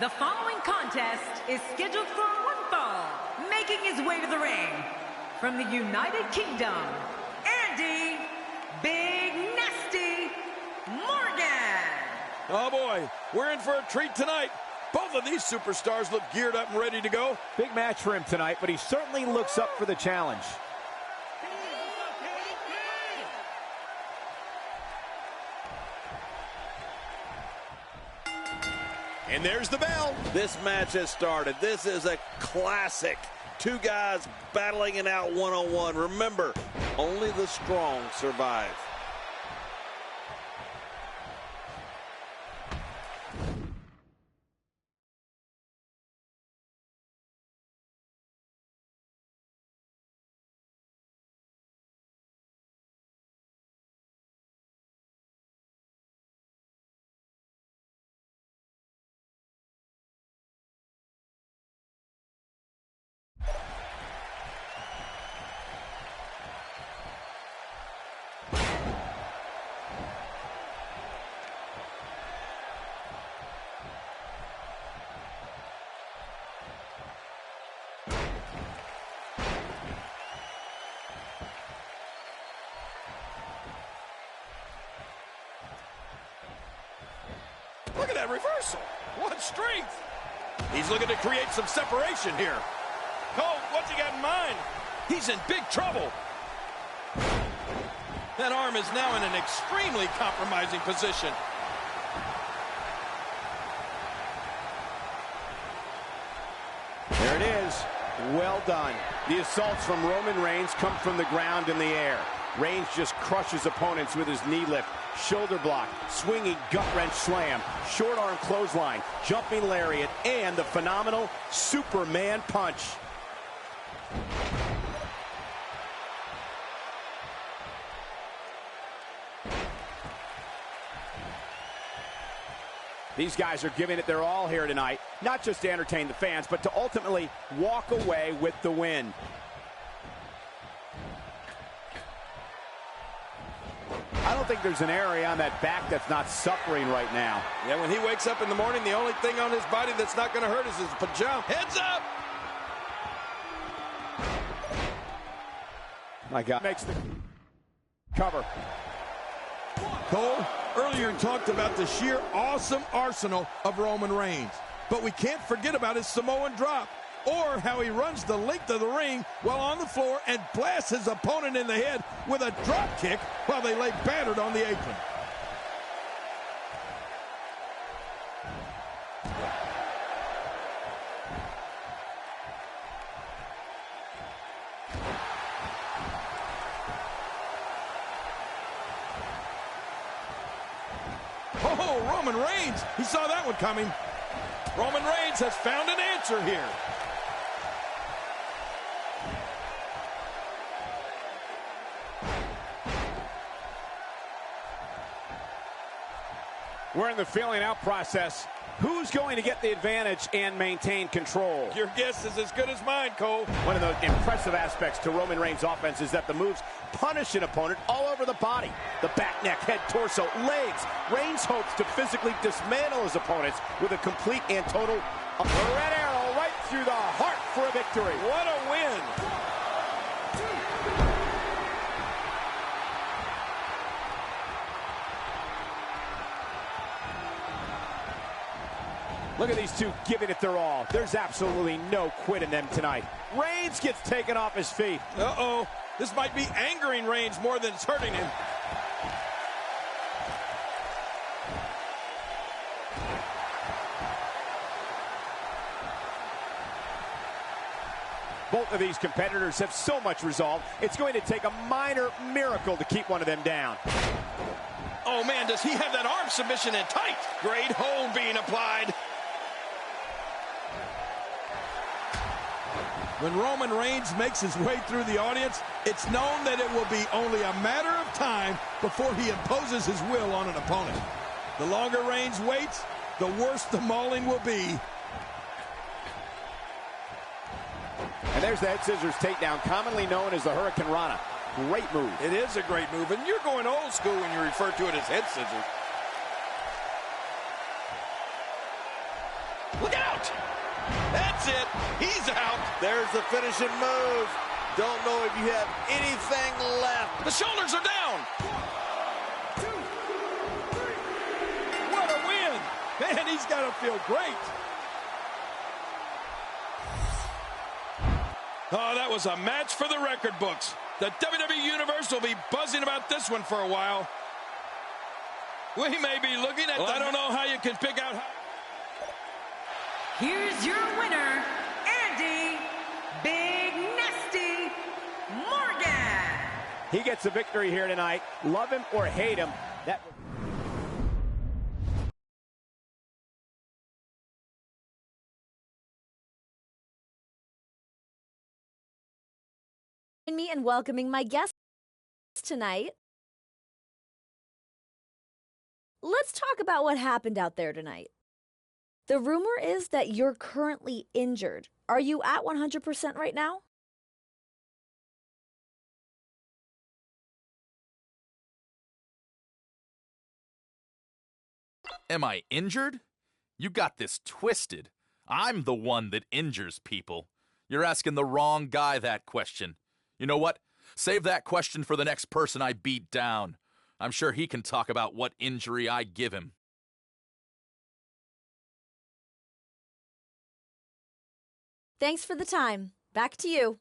The following contest is scheduled for one fall. Making his way to the ring, from the United Kingdom, Andy Big Nasty Morgan. Oh boy, we're in for a treat tonight. Both of these superstars look geared up and ready to go. Big match for him tonight, but he certainly looks up for the challenge. And there's the bell. This match has started. This is a classic. Two guys battling it out one-on-one. Remember, only the strong survive. Look at that reversal. What strength. He's looking to create some separation here. Cole, what's he got in mind? He's in big trouble. That arm is now in an extremely compromising position. There it is. Well done. The assaults from Roman Reigns come from the ground in the air. Reigns just crushes opponents with his knee lift, shoulder block, swinging gut-wrench slam, short arm clothesline, jumping lariat, and the phenomenal Superman punch. These guys are giving it their all here tonight, not just to entertain the fans, but to ultimately walk away with the win. I don't think there's an area on that back that's not suffering right now. Yeah, when he wakes up in the morning, the only thing on his body that's not going to hurt is his pajama. Heads up! My God. Makes the cover. Cole, earlier talked about the sheer awesome arsenal of Roman Reigns. But we can't forget about his Samoan drop, or how he runs the length of the ring while on the floor and blasts his opponent in the head with a drop kick while they lay battered on the apron. Oh, Roman Reigns, he saw that one coming. Roman Reigns has found an answer here. We're in the feeling out process. Who's going to get the advantage and maintain control? Your guess is as good as mine, Cole. One of the impressive aspects to Roman Reigns' offense is that the moves punish an opponent all over the body. The back, neck, head, torso, legs. Reigns hopes to physically dismantle his opponents with a complete and total red arrow right through the heart for a victory. What a win. Look at these two giving it their all. There's absolutely no quit in them tonight. Reigns gets taken off his feet. Uh-oh. This might be angering Reigns more than it's hurting him. Both of these competitors have so much resolve, it's going to take a minor miracle to keep one of them down. Oh, man, does he have that arm submission in tight? Great hold being applied. When Roman Reigns makes his way through the audience, it's known that it will be only a matter of time before he imposes his will on an opponent. The longer Reigns waits, the worse the mauling will be. And there's the head scissors takedown, commonly known as the Hurricane Rana. Great move. It is a great move, and you're going old school when you refer to it as head scissors. Look out! he's out. There's the finishing move. Don't know if you have anything left. The shoulders are down. What a win. Man, he's got to feel great. Oh, that was a match for the record books. The WWE Universe will be buzzing about this one for a while. We may be looking at I don't know how you can pick out. Here's your winner, Andy Big Nasty Morgan. He gets a victory here tonight. Love him or hate him. Me and welcoming my guests tonight. Let's talk about what happened out there tonight. The rumor is that you're currently injured. Are you at 100% right now? Am I injured? You got this twisted. I'm the one that injures people. You're asking the wrong guy that question. You know what? Save that question for the next person I beat down. I'm sure he can talk about what injury I give him. Thanks for the time. Back to you.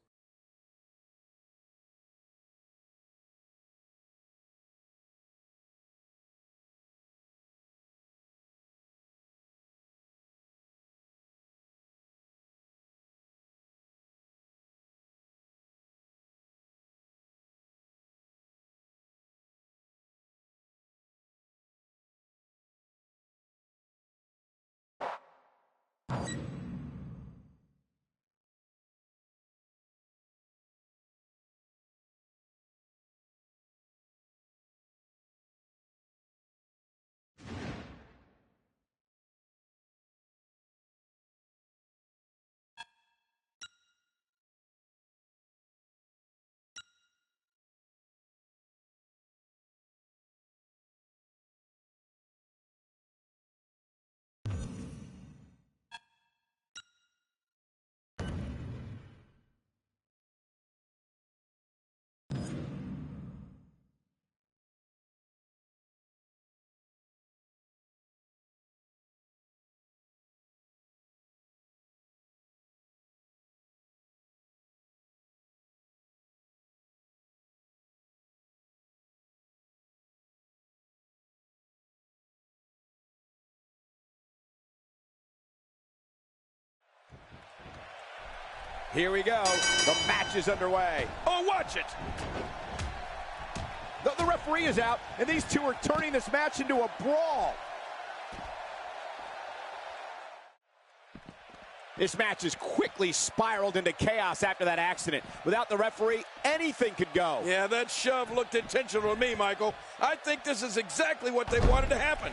Here we go. The match is underway. Oh, watch it. The referee is out, and these two are turning this match into a brawl. This match has quickly spiraled into chaos after that accident. Without the referee, anything could go. Yeah, that shove looked intentional to me, Michael. I think this is exactly what they wanted to happen.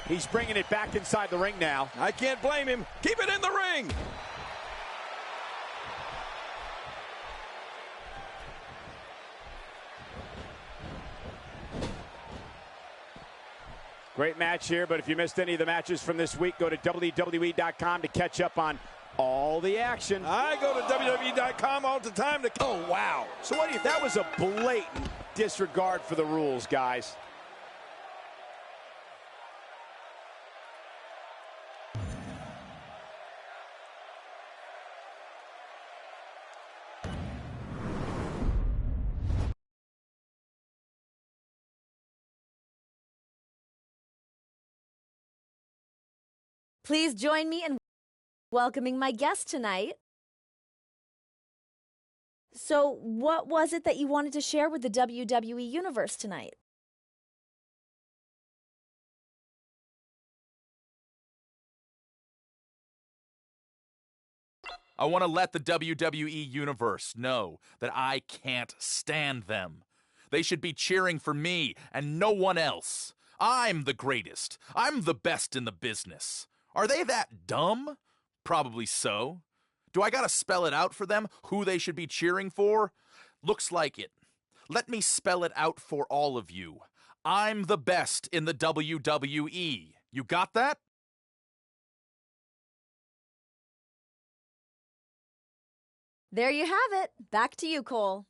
He's bringing it back inside the ring now. I can't blame him. Keep it in the ring. Great match here, but if you missed any of the matches from this week, go to WWE.com to catch up on all the action. I go to WWE.com all the time to... Oh, wow. So what do you... That was a blatant disregard for the rules, guys. Please join me in welcoming my guest tonight. So, what was it that you wanted to share with the WWE Universe tonight? I want to let the WWE Universe know that I can't stand them. They should be cheering for me and no one else. I'm the greatest. I'm the best in the business. Are they that dumb? Probably so. Do I gotta spell it out for them who they should be cheering for? Looks like it. Let me spell it out for all of you. I'm the best in the WWE. You got that? There you have it. Back to you, Cole.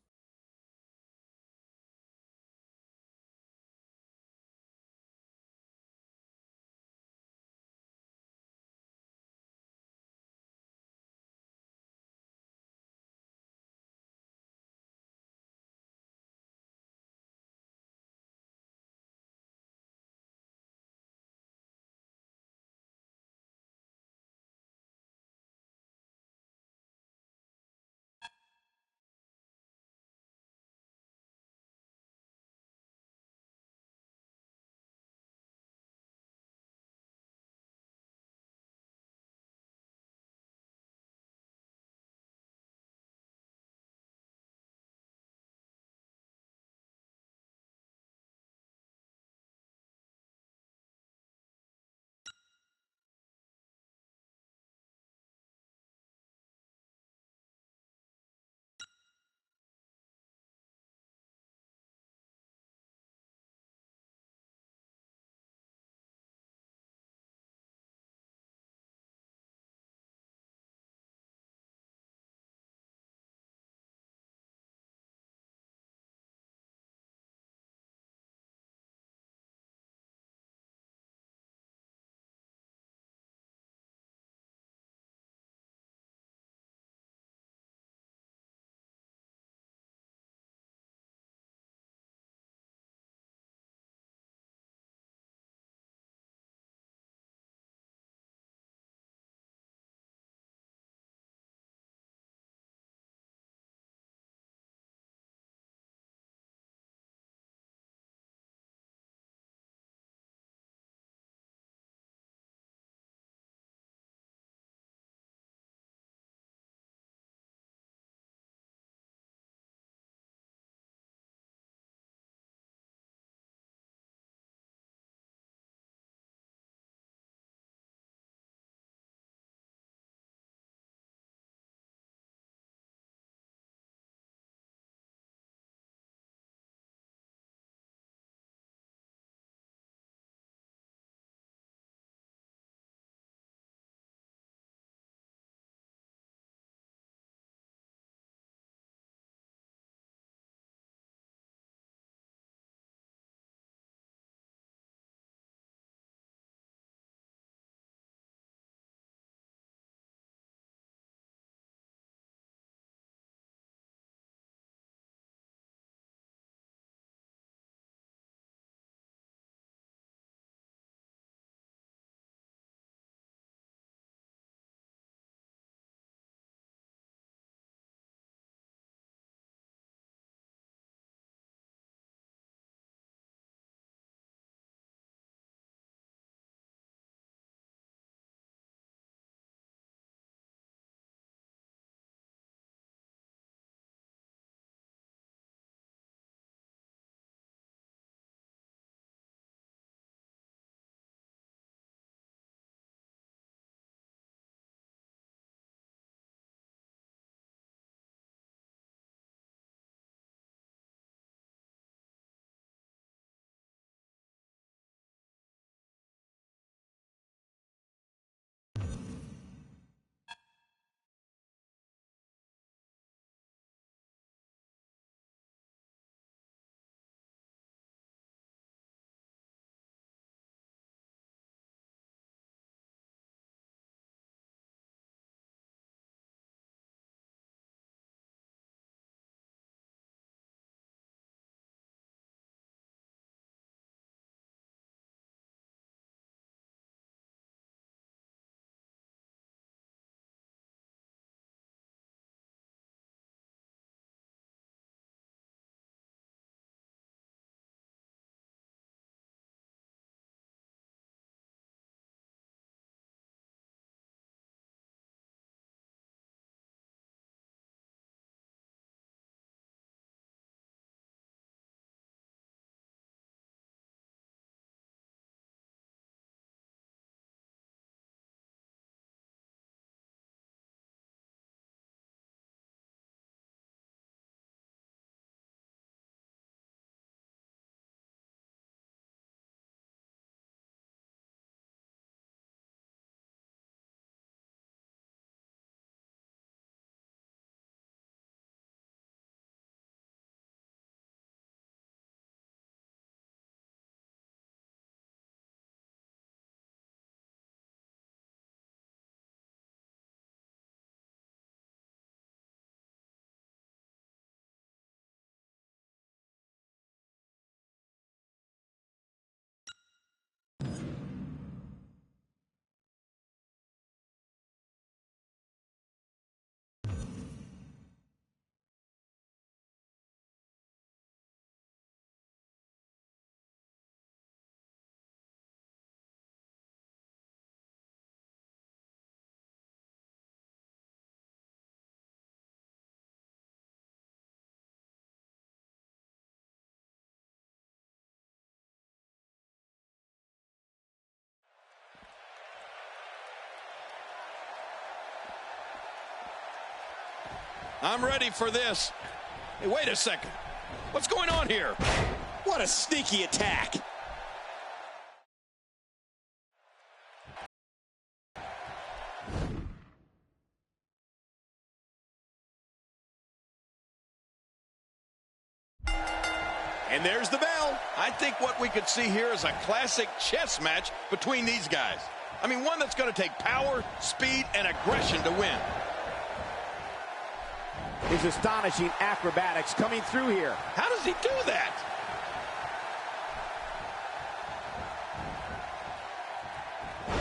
I'm ready for this. Hey, wait a second. What's going on here? What a sneaky attack. And there's the bell. I think what we could see here is a classic chess match between these guys. I mean, one that's going to take power, speed, and aggression to win. His astonishing acrobatics coming through here. How does he do that?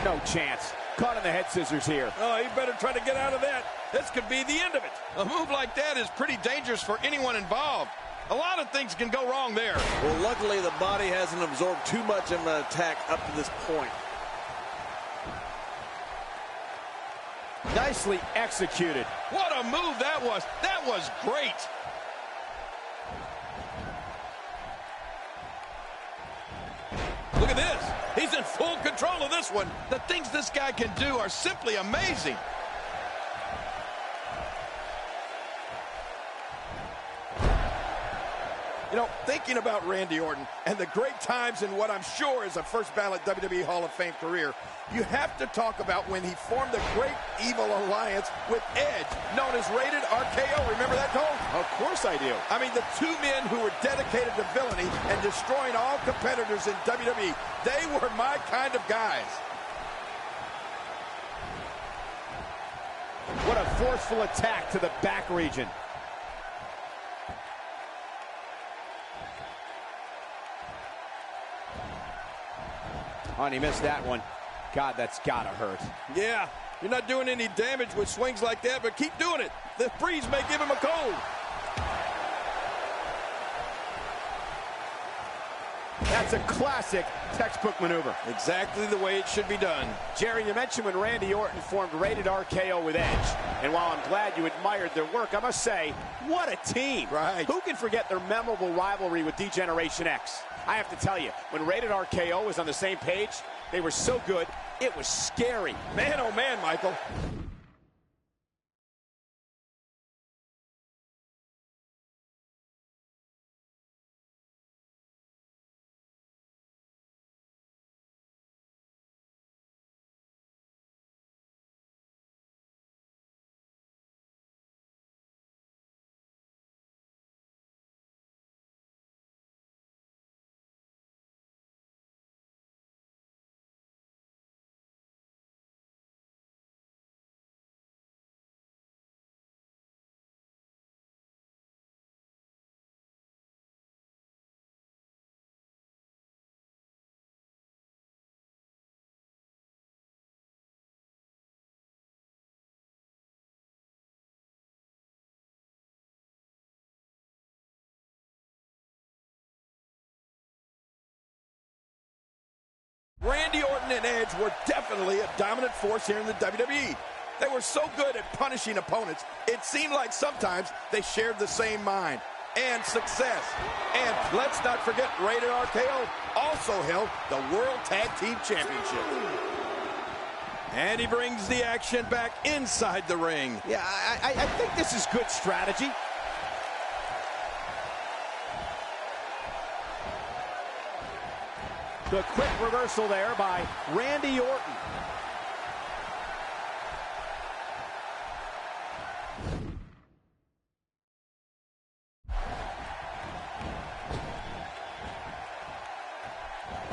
No chance. Caught in the head scissors here. Oh, he better try to get out of that. This could be the end of it. A move like that is pretty dangerous for anyone involved. A lot of things can go wrong there. Well, luckily the body hasn't absorbed too much of an attack up to this point. Nicely executed. What a move that was. That was great. Look at this. He's in full control of this one. The things this guy can do are simply amazing. You know, thinking about Randy Orton and the great times in what I'm sure is a first ballot WWE Hall of Fame career, you have to talk about when he formed the Great Evil Alliance with Edge, known as Rated RKO. Remember that, Cole? Of course I do. I mean, the two men who were dedicated to villainy and destroying all competitors in WWE, they were my kind of guys. What a forceful attack to the back region. Oh, and he missed that one. God, that's gotta hurt. Yeah, you're not doing any damage with swings like that, but keep doing it. The breeze may give him a cold. That's a classic textbook maneuver. Exactly the way it should be done. Jerry, you mentioned when Randy Orton formed Rated RKO with Edge. And while I'm glad you admired their work, I must say, what a team. Right. Who can forget their memorable rivalry with D-Generation X? I have to tell you, when Rated RKO was on the same page, they were so good, it was scary. Man, oh man, Michael. Randy Orton and Edge were definitely a dominant force here in the WWE. They were so good at punishing opponents, it seemed like sometimes they shared the same mind and success. And let's not forget, Rated RKO also held the World Tag Team Championship. And he brings the action back inside the ring. Yeah, I think this is good strategy. The quick reversal there by Randy Orton.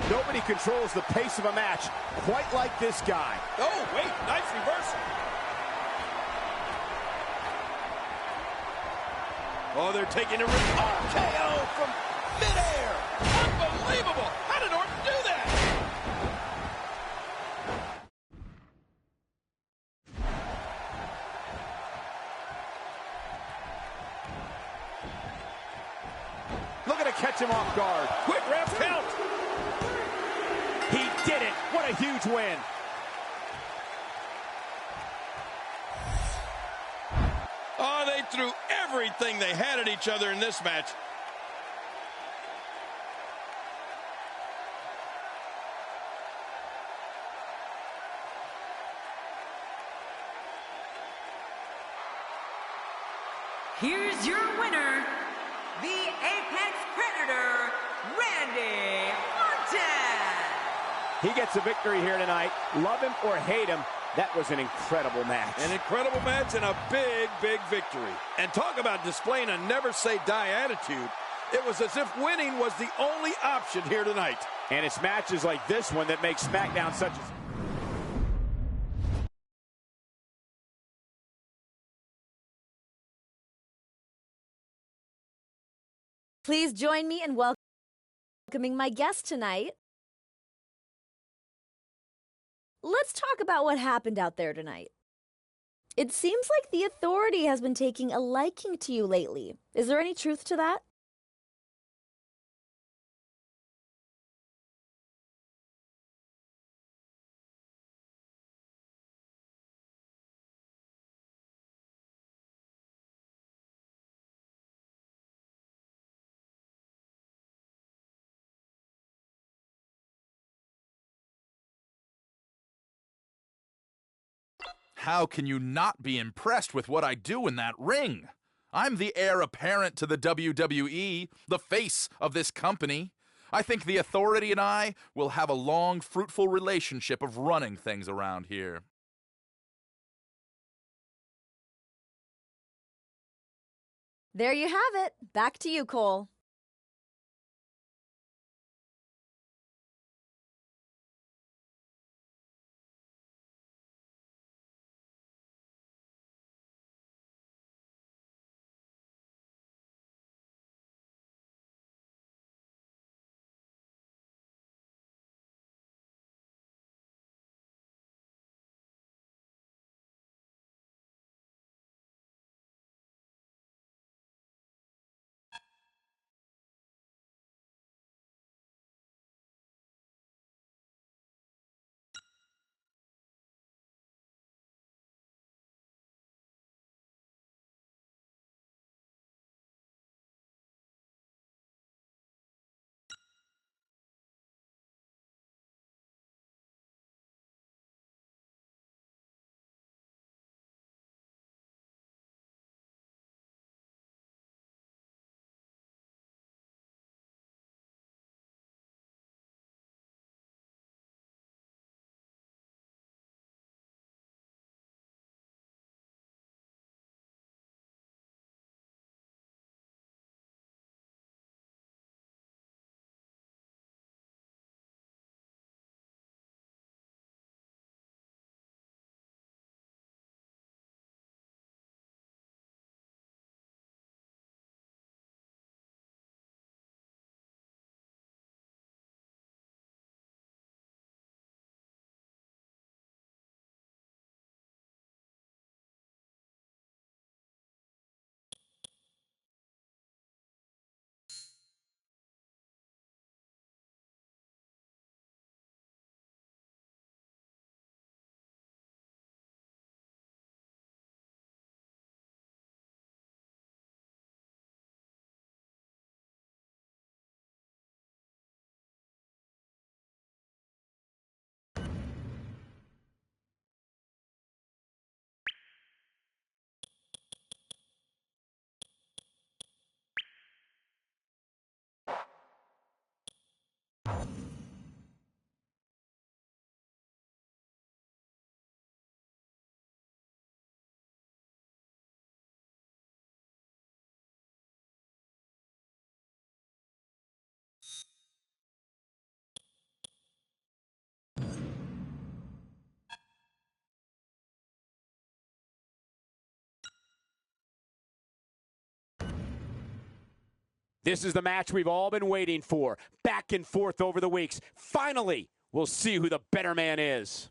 Nobody controls the pace of a match quite like this guy. Oh, wait, nice reversal. Oh, they're taking a RKO from midair. Unbelievable. How did Orton do that? Looking to catch him off guard. Quick ref count. He did it. What a huge win. Oh, they threw everything they had at each other in this match. here's your winner, the Apex Predator, Randy Orton. He gets a victory here tonight. Love him or hate him, that was an incredible match. An incredible match and a big, big victory. And talk about displaying a never-say-die attitude. It was as if winning was the only option here tonight. And it's matches like this one that make SmackDown such a... Please join me in welcoming my guest tonight. Let's talk about what happened out there tonight. It seems like the Authority has been taking a liking to you lately. Is there any truth to that? How can you not be impressed with what I do in that ring? I'm the heir apparent to the WWE, the face of this company. I think the Authority and I will have a long, fruitful relationship of running things around here. There you have it. Back to you, Cole. This is the match we've all been waiting for. Back and forth over the weeks. Finally, we'll see who the better man is.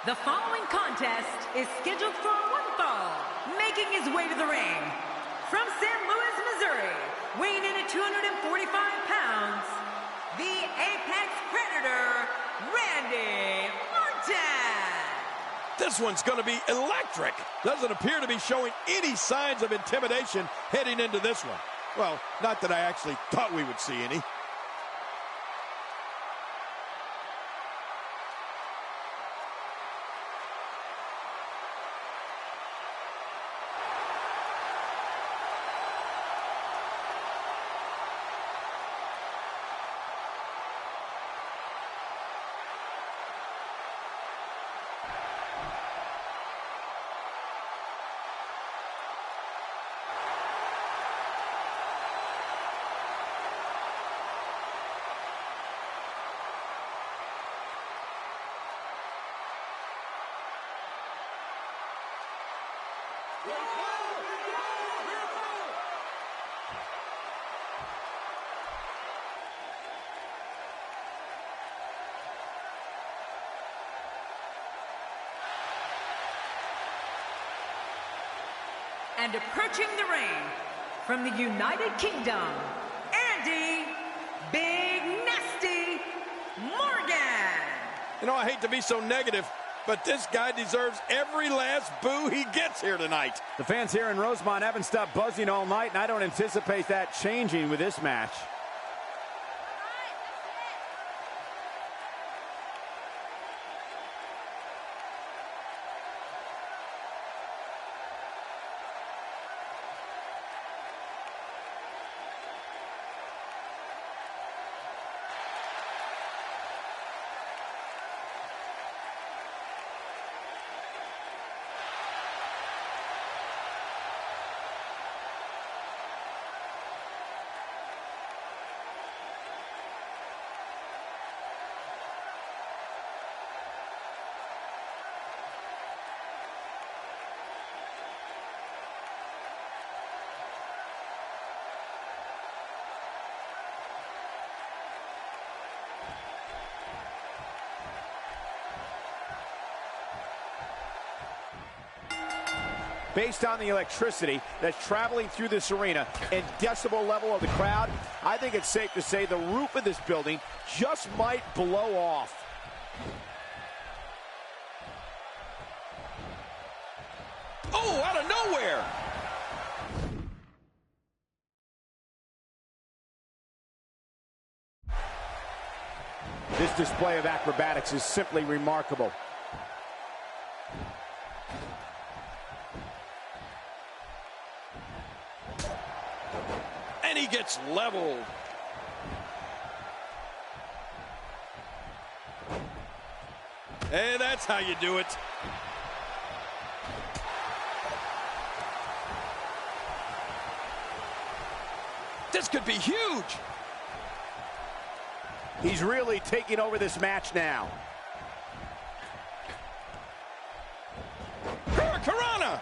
The following contest is scheduled for one fall, making his way to the ring. From St. Louis, Missouri, weighing in at 245 pounds, the Apex Predator, Randy Orton. This one's going to be electric. Doesn't appear to be showing any signs of intimidation heading into this one. Well, not that I actually thought we would see any. And approaching the ring, from the United Kingdom, Andy Big Nasty Morgan. You know, I hate to be so negative, but this guy deserves every last boo he gets here tonight. The fans here in Rosemont haven't stopped buzzing all night, and I don't anticipate that changing with this match. Based on the electricity that's traveling through this arena and decibel level of the crowd, I think it's safe to say the roof of this building just might blow off. Oh, out of nowhere! This display of acrobatics is simply remarkable. And he gets leveled. And that's how you do it. This could be huge. He's really taking over this match now. Hurricanrana!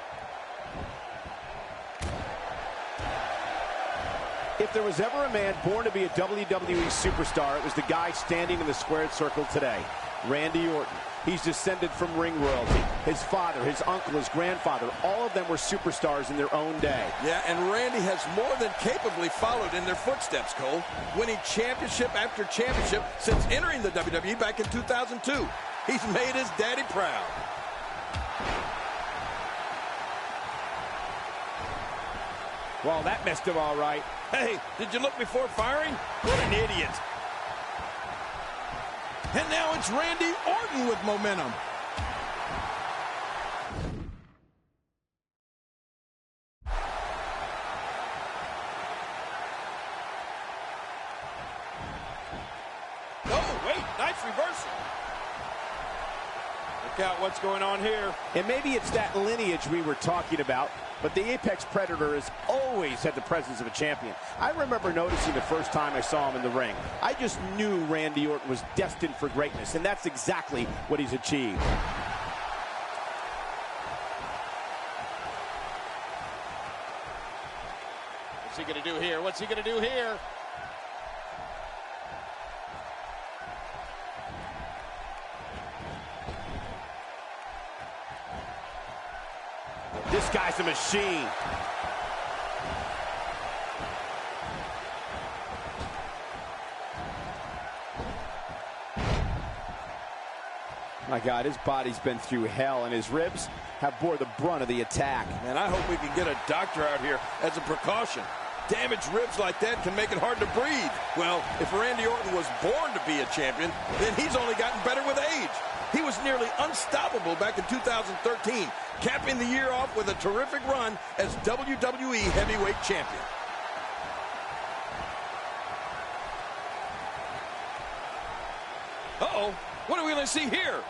If there was ever a man born to be a WWE superstar, it was the guy standing in the squared circle today, Randy Orton. He's descended from ring royalty. His father, his uncle, his grandfather, all of them were superstars in their own day. Yeah, and Randy has more than capably followed in their footsteps, Cole, winning championship after championship since entering the WWE back in 2002. He's made his daddy proud. Well, that messed him all right. Hey, did you look before firing? What an idiot. And now it's Randy Orton with momentum. Oh, wait, nice reversal. Look out what's going on here. And maybe it's that lineage we were talking about, but the Apex Predator has always had the presence of a champion. I remember noticing the first time I saw him in the ring. I just knew Randy Orton was destined for greatness, and that's exactly what he's achieved. What's he going to do here? What's he going to do here? This guy's a machine. My God, his body's been through hell, and his ribs have bore the brunt of the attack. And I hope we can get a doctor out here as a precaution. Damaged ribs like that can make it hard to breathe. Well, if Randy Orton was born to be a champion, then he's only gotten better with age. He was nearly unstoppable back in 2013, capping the year off with a terrific run as WWE Heavyweight Champion. Uh-oh, what are we going to see here?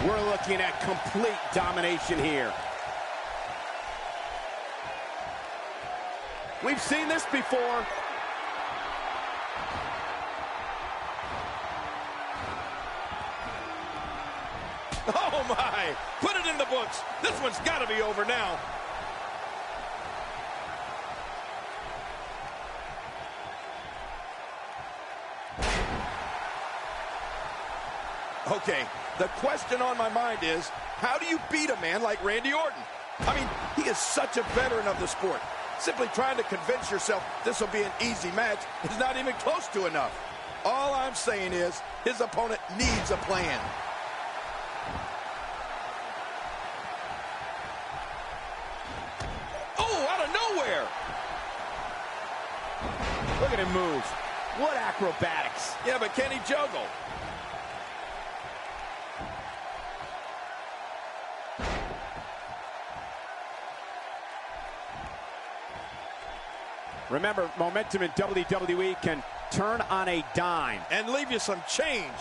We're looking at complete domination here. We've seen this before. Oh my! Put it in the books. This one's got to be over now. Okay, the question on my mind is, how do you beat a man like Randy Orton? I mean, he is such a veteran of the sport. Simply trying to convince yourself this will be an easy match is not even close to enough. All I'm saying is, his opponent needs a plan. Oh, out of nowhere! Look at him move. What acrobatics. Yeah, but can he juggle? Remember, momentum in WWE can turn on a dime. And leave you some change.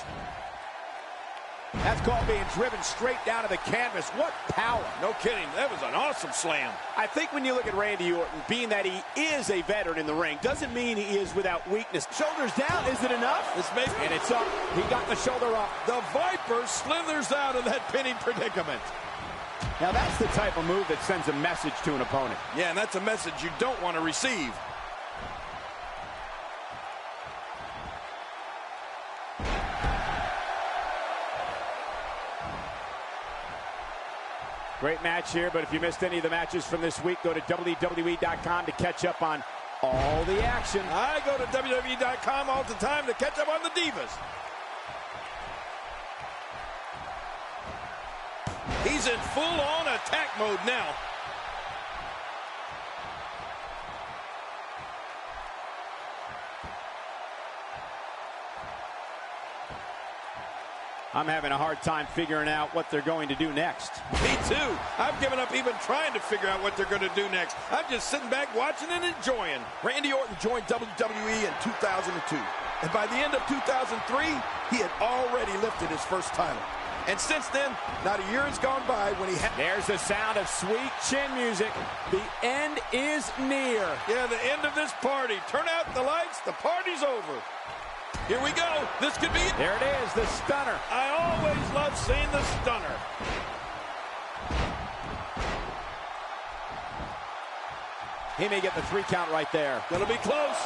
That's called being driven straight down to the canvas. What power. No kidding. That was an awesome slam. I think when you look at Randy Orton, being that he is a veteran in the ring, doesn't mean he is without weakness. Shoulders down. Is it enough? This may And it's up. He got the shoulder up. The Viper slithers out of that pinning predicament. Now that's the type of move that sends a message to an opponent. Yeah, and that's a message you don't want to receive. Great match here, but if you missed any of the matches from this week, go to WWE.com to catch up on all the action. I go to WWE.com all the time to catch up on the Divas. He's in full-on attack mode now. I'm having a hard time figuring out what they're going to do next. Me too. I've given up even trying to figure out what they're going to do next. I'm just sitting back watching and enjoying. Randy Orton joined WWE in 2002. And by the end of 2003, he had already lifted his first title. And since then, not a year has gone by when he had... There's the sound of sweet chin music. The end is near. Yeah, the end of this party. Turn out the lights. The party's over. Here we go. This could be it. There it is, the stunner. I always love seeing the stunner. He may get the 3 count right there. Gonna be close.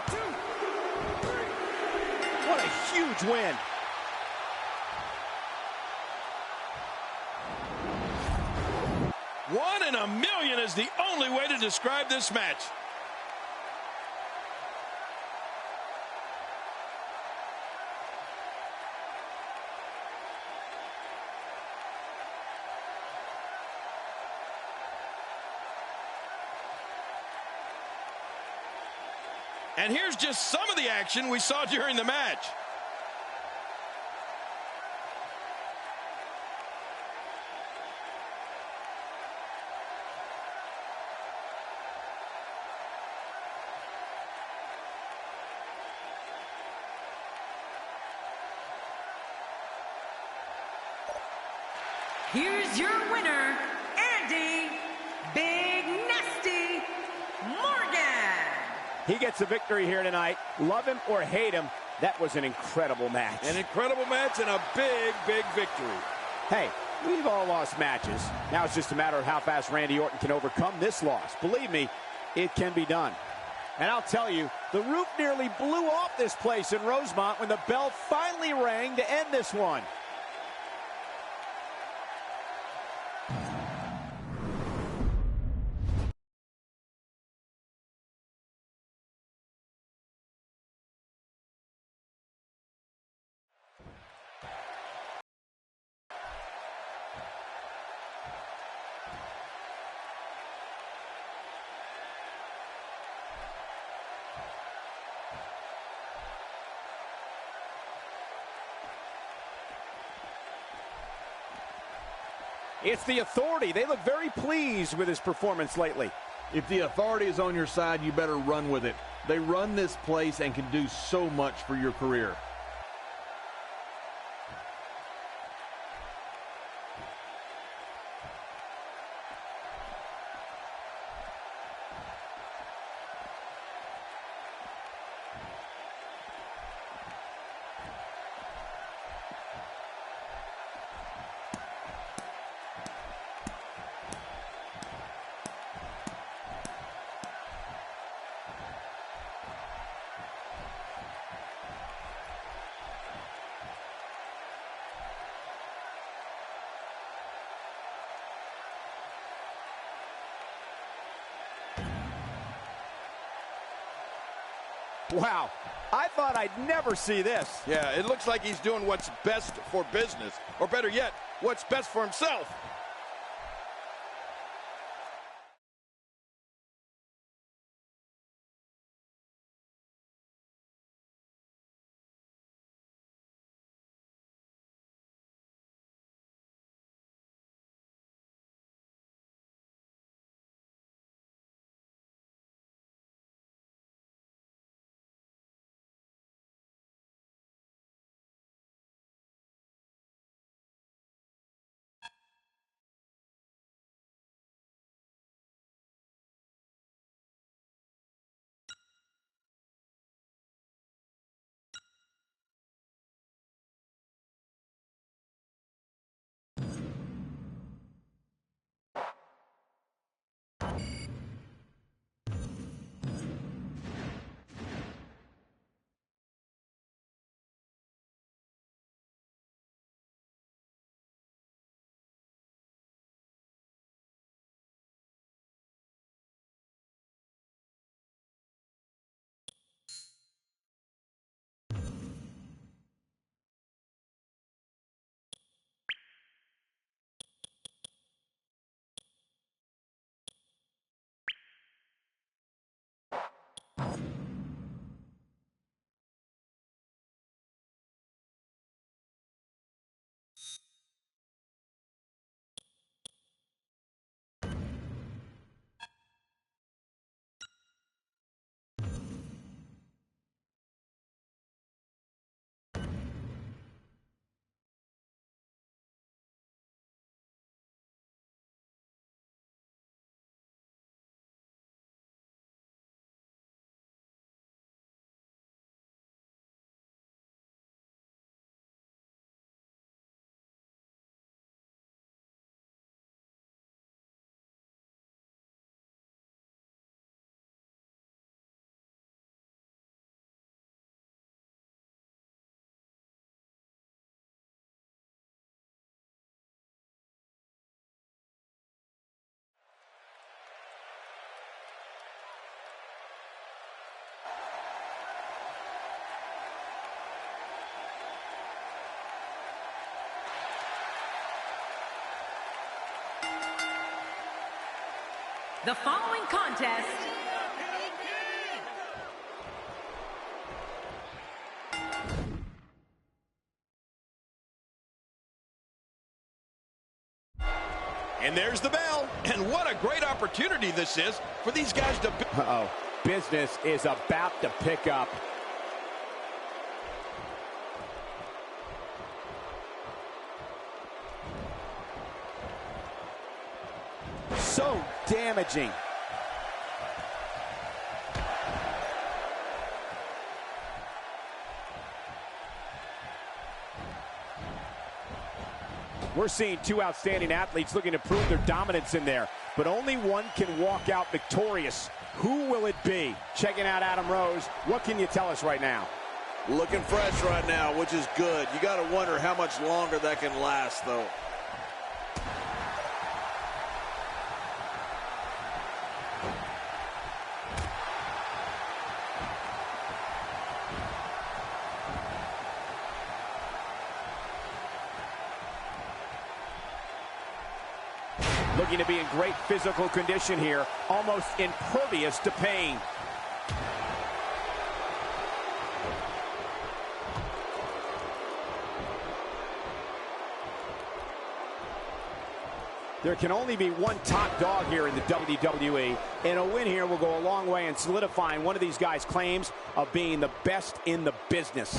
2, 3. What a huge win. One in a million is the only way to describe this match. And here's just some of the action we saw during the match. Here's your winner, Andy Big Nasty Morgan. He gets a victory here tonight. Love him or hate him, that was an incredible match. An incredible match and a big, big victory. Hey, we've all lost matches. Now it's just a matter of how fast Randy Orton can overcome this loss. Believe me, it can be done. And I'll tell you, the roof nearly blew off this place in Rosemont when the bell finally rang to end this one. It's the Authority. They look very pleased with his performance lately. If the Authority is on your side, you better run with it. They run this place and can do so much for your career. Wow, I thought I'd never see this. Yeah, it looks like he's doing what's best for business, or better yet, what's best for himself. The following contest And there's the bell. And what a great opportunity this is for these guys to... Uh-oh. Business is about to pick up. So damaging. We're seeing two outstanding athletes looking to prove their dominance in there, but only one can walk out victorious. Who will it be? Checking out Adam Rose. What can you tell us right now? Looking fresh right now, which is good. You got to wonder how much longer that can last, though. Looking to be in great physical condition here, almost impervious to pain. There can only be one top dog here in the WWE, and a win here will go a long way in solidifying one of these guys' claims of being the best in the business.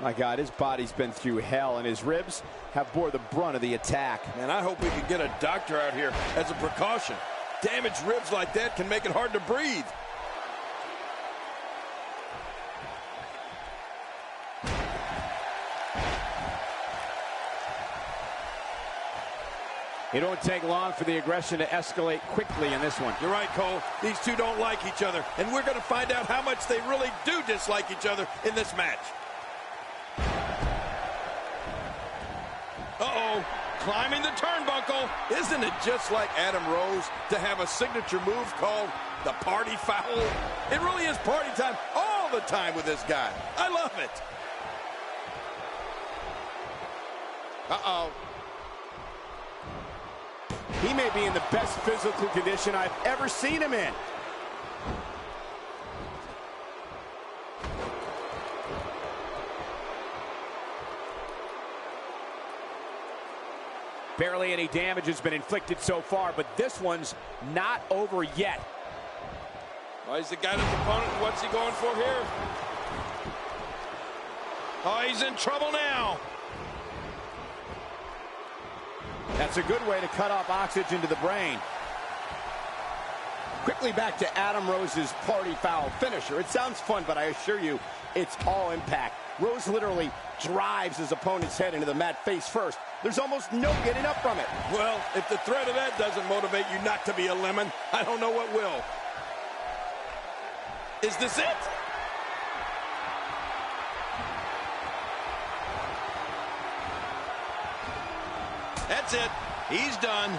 My God, his body's been through hell, and his ribs have bore the brunt of the attack. And I hope we can get a doctor out here as a precaution. Damaged ribs like that can make it hard to breathe. It won't take long for the aggression to escalate quickly in this one. You're right, Cole. These two don't like each other, and we're going to find out how much they really do dislike each other in this match. Uh-oh, climbing the turnbuckle. Isn't it just like Adam Rose to have a signature move called the party foul? It really is party time all the time with this guy. I love it. Uh-oh. He may be in the best physical condition I've ever seen him in. Barely any damage has been inflicted so far, but this one's not over yet. Oh, he's the guy that's opponent. What's he going for here? Oh, he's in trouble now. That's a good way to cut off oxygen to the brain. Quickly back to Adam Rose's party foul finisher. It sounds fun, but I assure you, it's all impact. Rose literally drives his opponent's head into the mat face first. There's almost no getting up from it. Well, if the threat of that doesn't motivate you not to be a lemon, I don't know what will. Is this it? That's it. He's done.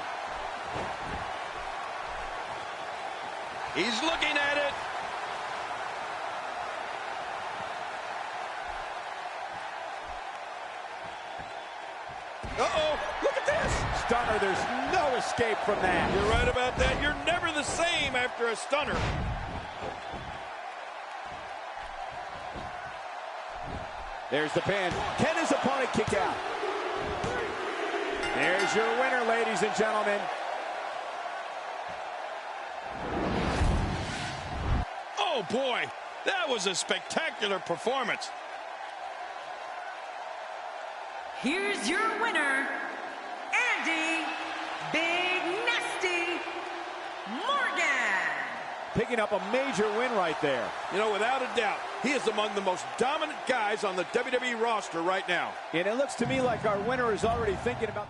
He's looking at it. Uh-oh, look at this. Stunner, there's no escape from that. You're right about that. You're never the same after a stunner. There's the pin. Can his opponent kick out? There's your winner, ladies and gentlemen. Oh, boy. That was a spectacular performance. Here's your winner, Andy Big Nasty Morgan. Picking up a major win right there. You know, without a doubt, he is among the most dominant guys on the WWE roster right now. And it looks to me like our winner is already thinking about...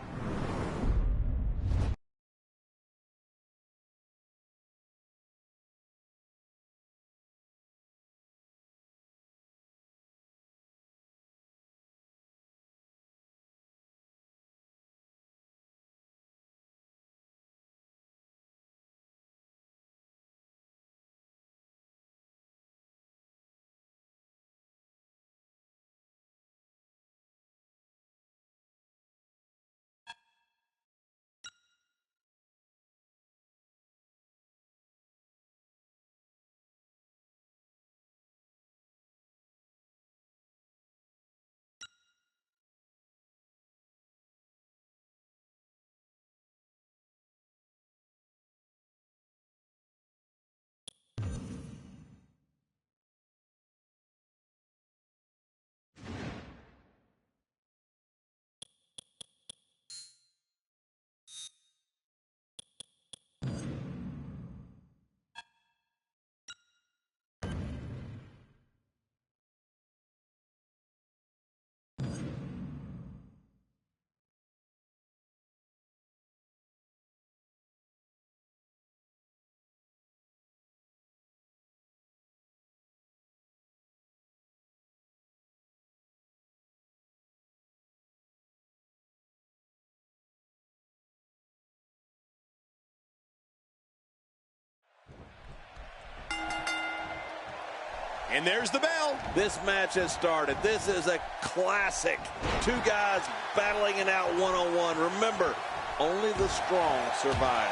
And there's the bell. This match has started. This is a classic. Two guys battling it out one-on-one. Remember, only the strong survive.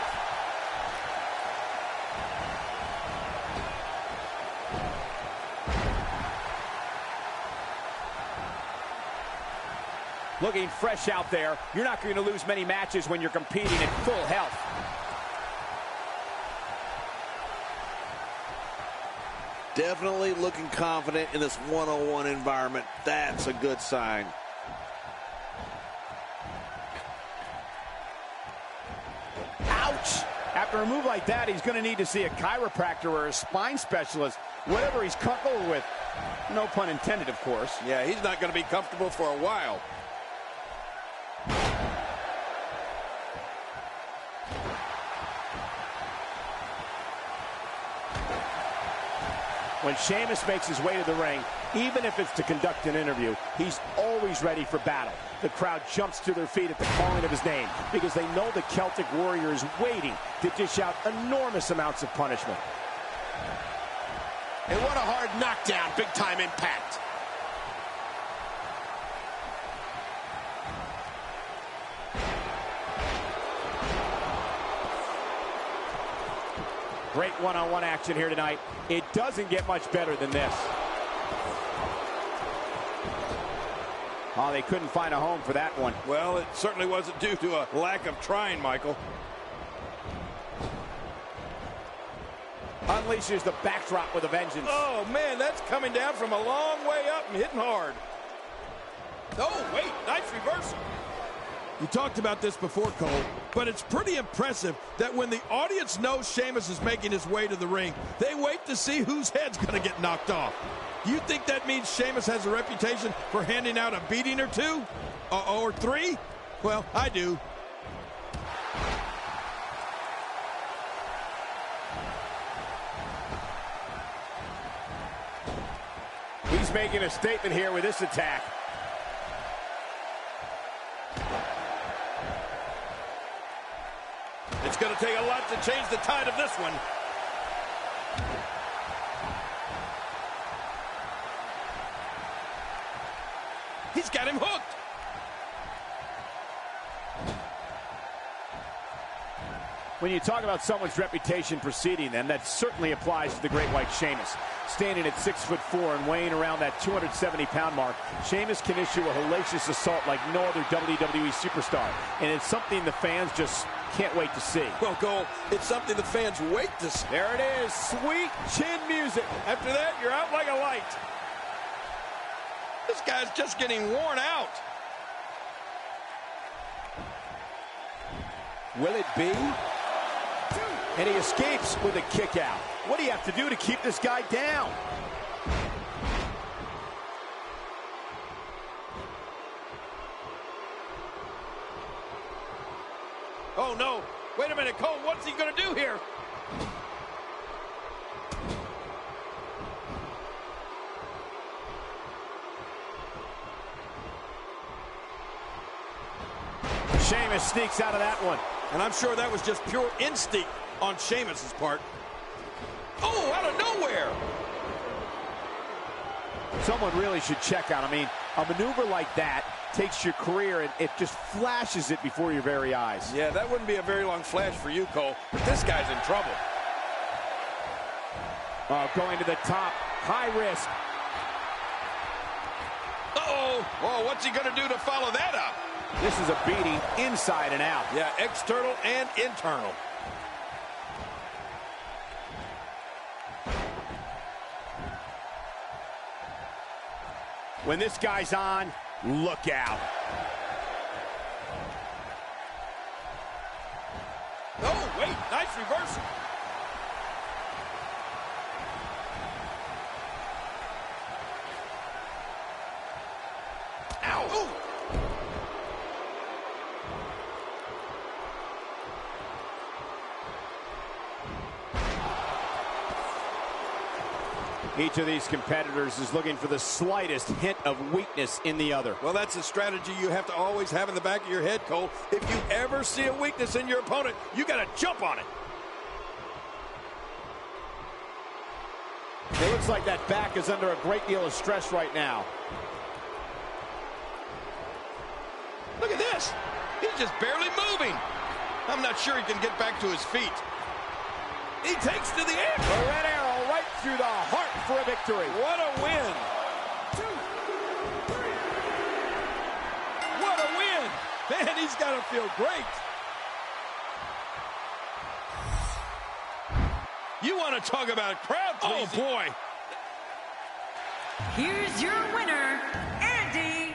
Looking fresh out there. You're not going to lose many matches when you're competing at full health. Definitely looking confident in this one-on-one environment. That's a good sign. Ouch! After a move like that, he's going to need to see a chiropractor or a spine specialist, whatever he's comfortable with. No pun intended, of course. Yeah, he's not going to be comfortable for a while. When Sheamus makes his way to the ring, even if it's to conduct an interview, he's always ready for battle. The crowd jumps to their feet at the calling of his name because they know the Celtic Warrior is waiting to dish out enormous amounts of punishment. And what a hard knockdown, big-time impact. Great one-on-one action here tonight. It doesn't get much better than this. Oh, they couldn't find a home for that one. Well, it certainly wasn't due to a lack of trying, Michael. Unleashes the backdrop with a vengeance. Oh, man, that's coming down from a long way up and hitting hard. Oh, wait, nice reversal. You talked about this before, Cole, but it's pretty impressive that when the audience knows Sheamus is making his way to the ring, they wait to see whose head's going to get knocked off. You think that means Sheamus has a reputation for handing out a beating or two? Or three? Well, I do. He's making a statement here with this attack. It's going to take a lot to change the tide of this one. He's got him hooked. When you talk about someone's reputation preceding them, that certainly applies to the Great White Sheamus. Standing at 6'4" and weighing around that 270-pound mark, Sheamus can issue a hellacious assault like no other WWE superstar. And it's something the fans just can't wait to see. Well, Cole, it's something the fans wait to see. There it is, sweet chin music. After that, you're out like a light. This guy's just getting worn out. Will it be? And he escapes with a kick out. What do you have to do to keep this guy down? Oh, no. Wait a minute, Cole. What's he going to do here? Sheamus sneaks out of that one. And I'm sure that was just pure instinct on Sheamus's part. Oh, out of nowhere. Someone really should check out. I mean, a maneuver like that takes your career and it just flashes it before your very eyes. Yeah, that wouldn't be a very long flash for you, Cole. But this guy's in trouble. Going to the top. High risk. Uh-oh. Oh, what's he going to do to follow that up? This is a beating inside and out. Yeah, external and internal. When this guy's on, look out. Oh, wait, nice reversal. Ow. Ooh. Each of these competitors is looking for the slightest hint of weakness in the other. Well, that's a strategy you have to always have in the back of your head, Cole. If you ever see a weakness in your opponent, you got to jump on it. It looks like that back is under a great deal of stress right now. Look at this. He's just barely moving. I'm not sure he can get back to his feet. He takes to the air. The red arrow right through the heart for a victory. What a win. 2, 3. What a win. Man, he's got to feel great. You want to talk about crowd pleasing. Oh, boy. Here's your winner, Andy.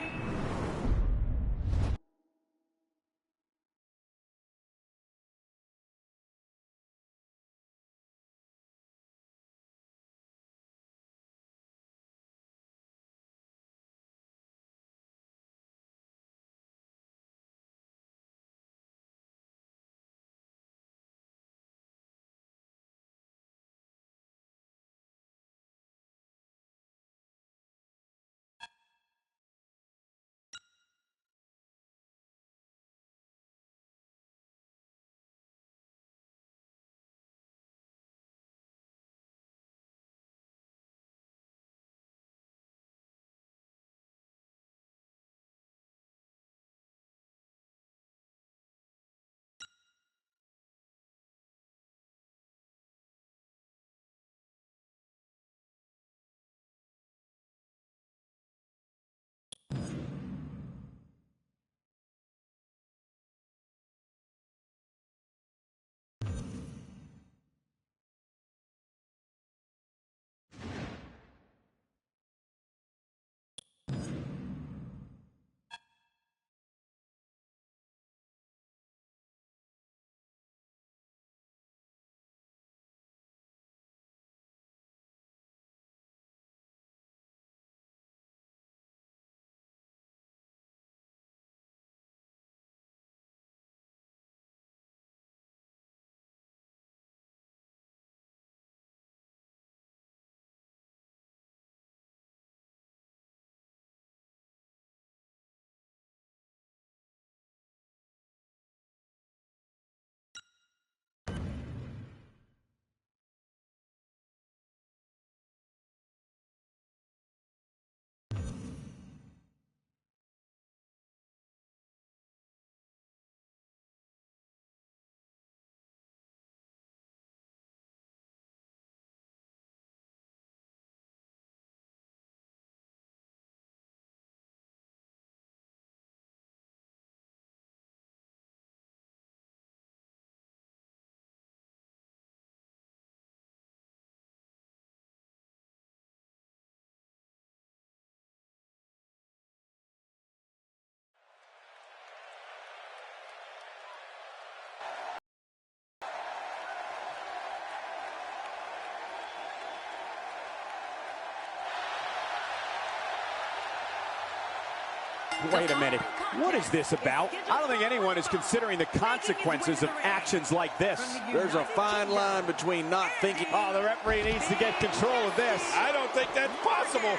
Wait a minute. What is this about? I don't think anyone is considering the consequences of actions like this. There's a fine line between not thinking. Oh, the referee needs to get control of this. I don't think that's possible.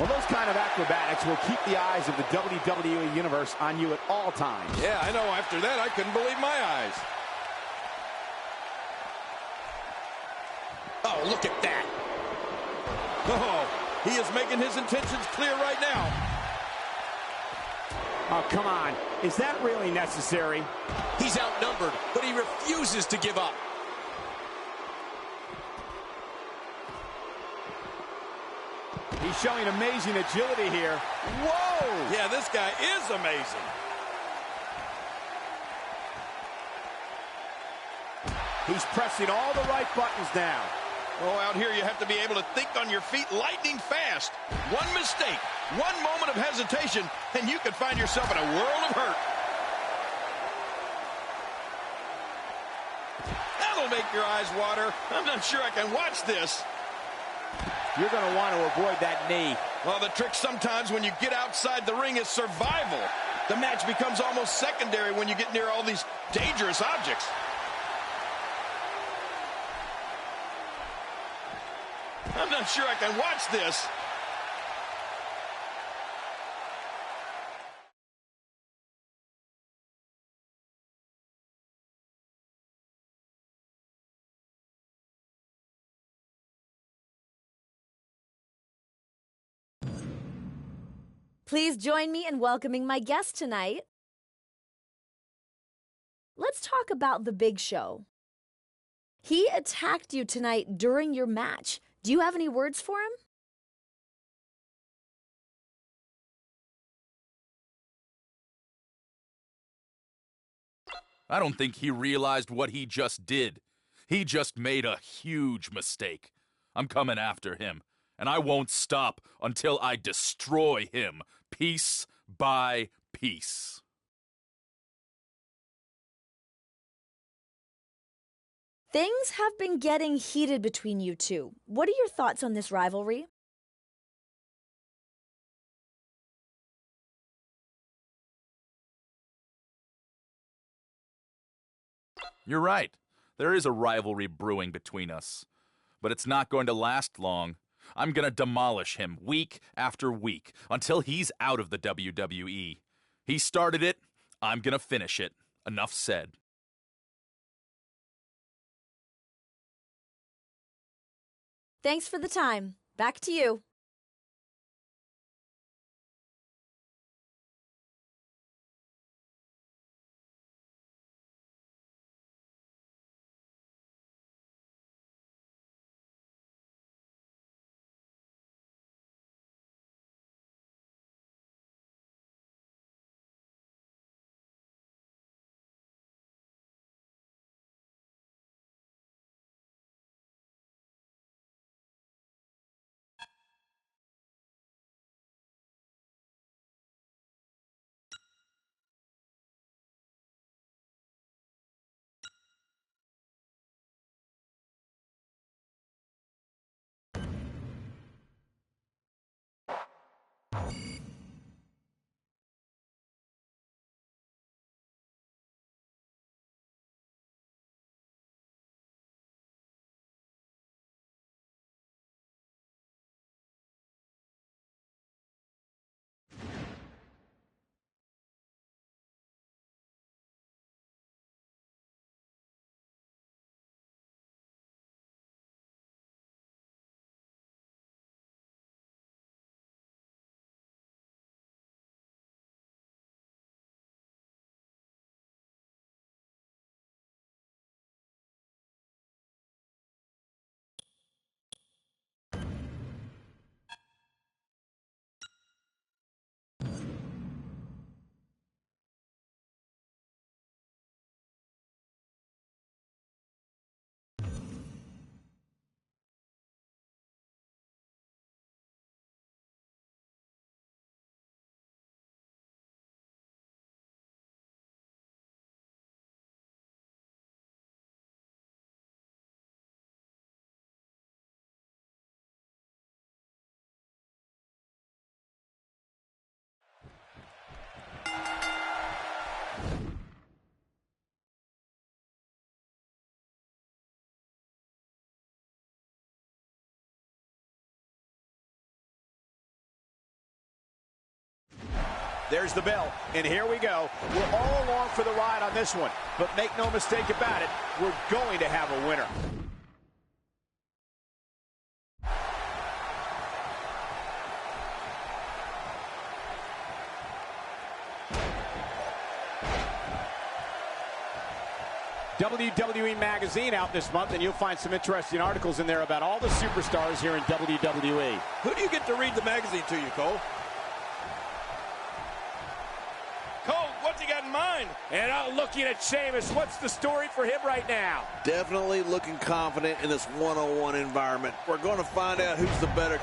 Well, those kind of acrobatics will keep the eyes of the WWE Universe on you at all times. Yeah, I know. After that, I couldn't believe my eyes. Oh, look at that. Oh, he is making his intentions clear right now. Oh, come on. Is that really necessary? He's outnumbered, but he refuses to give up. He's showing amazing agility here. Whoa! Yeah, this guy is amazing. He's pressing all the right buttons now. Oh, out here you have to be able to think on your feet lightning fast. One mistake, one moment of hesitation, and you could find yourself in a world of hurt. That'll make your eyes water. I'm not sure I can watch this. You're going to want to avoid that knee. Well, the trick sometimes when you get outside the ring is survival. The match becomes almost secondary when you get near all these dangerous objects. I'm not sure I can watch this. Please join me in welcoming my guest tonight. Let's talk about the Big Show. He attacked you tonight during your match. Do you have any words for him? I don't think he realized what he just did. He just made a huge mistake. I'm coming after him, and I won't stop until I destroy him, piece by piece. Things have been getting heated between you two. What are your thoughts on this rivalry? You're right. There is a rivalry brewing between us. But it's not going to last long. I'm going to demolish him week after week until he's out of the WWE. He started it. I'm going to finish it. Enough said. Thanks for the time. Back to you. There's the bell, and here we go. We're all along for the ride on this one, but make no mistake about it, we're going to have a winner. WWE Magazine out this month, and you'll find some interesting articles in there about all the superstars here in WWE. Who do you get to read the magazine to you, Cole? Cole, what's he got in mind? And out looking at Sheamus. What's the story for him right now? Definitely looking confident in this one-on-one environment. We're going to find out who's the better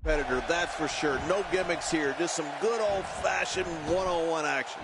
competitor, that's for sure. No gimmicks here, just some good old-fashioned one-on-one action.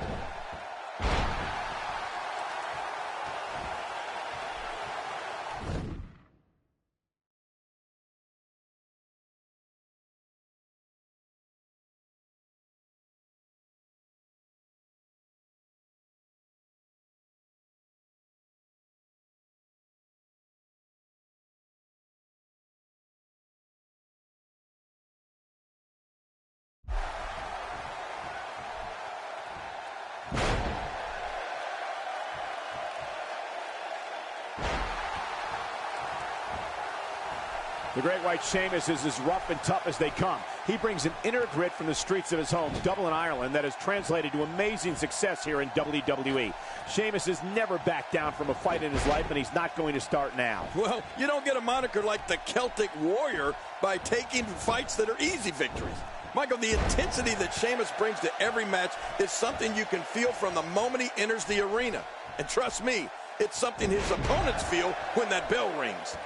The Great White Sheamus is as rough and tough as they come. He brings an inner grit from the streets of his home, Dublin, Ireland, that has translated to amazing success here in WWE. Sheamus has never backed down from a fight in his life, and he's not going to start now. Well, you don't get a moniker like the Celtic Warrior by taking fights that are easy victories. Michael, the intensity that Sheamus brings to every match is something you can feel from the moment he enters the arena. And trust me, it's something his opponents feel when that bell rings.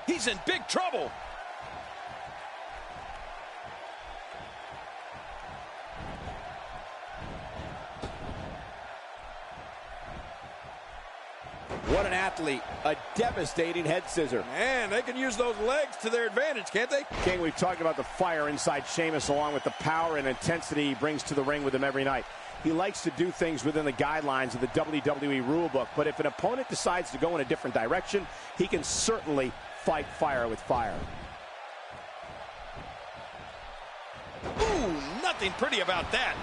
He's in big trouble. What an athlete. A devastating head scissor. Man, they can use those legs to their advantage, can't they? King, we've talked about the fire inside Sheamus along with the power and intensity he brings to the ring with him every night. He likes to do things within the guidelines of the WWE rulebook, but if an opponent decides to go in a different direction, he can certainly fight fire with fire. Ooh, nothing pretty about that.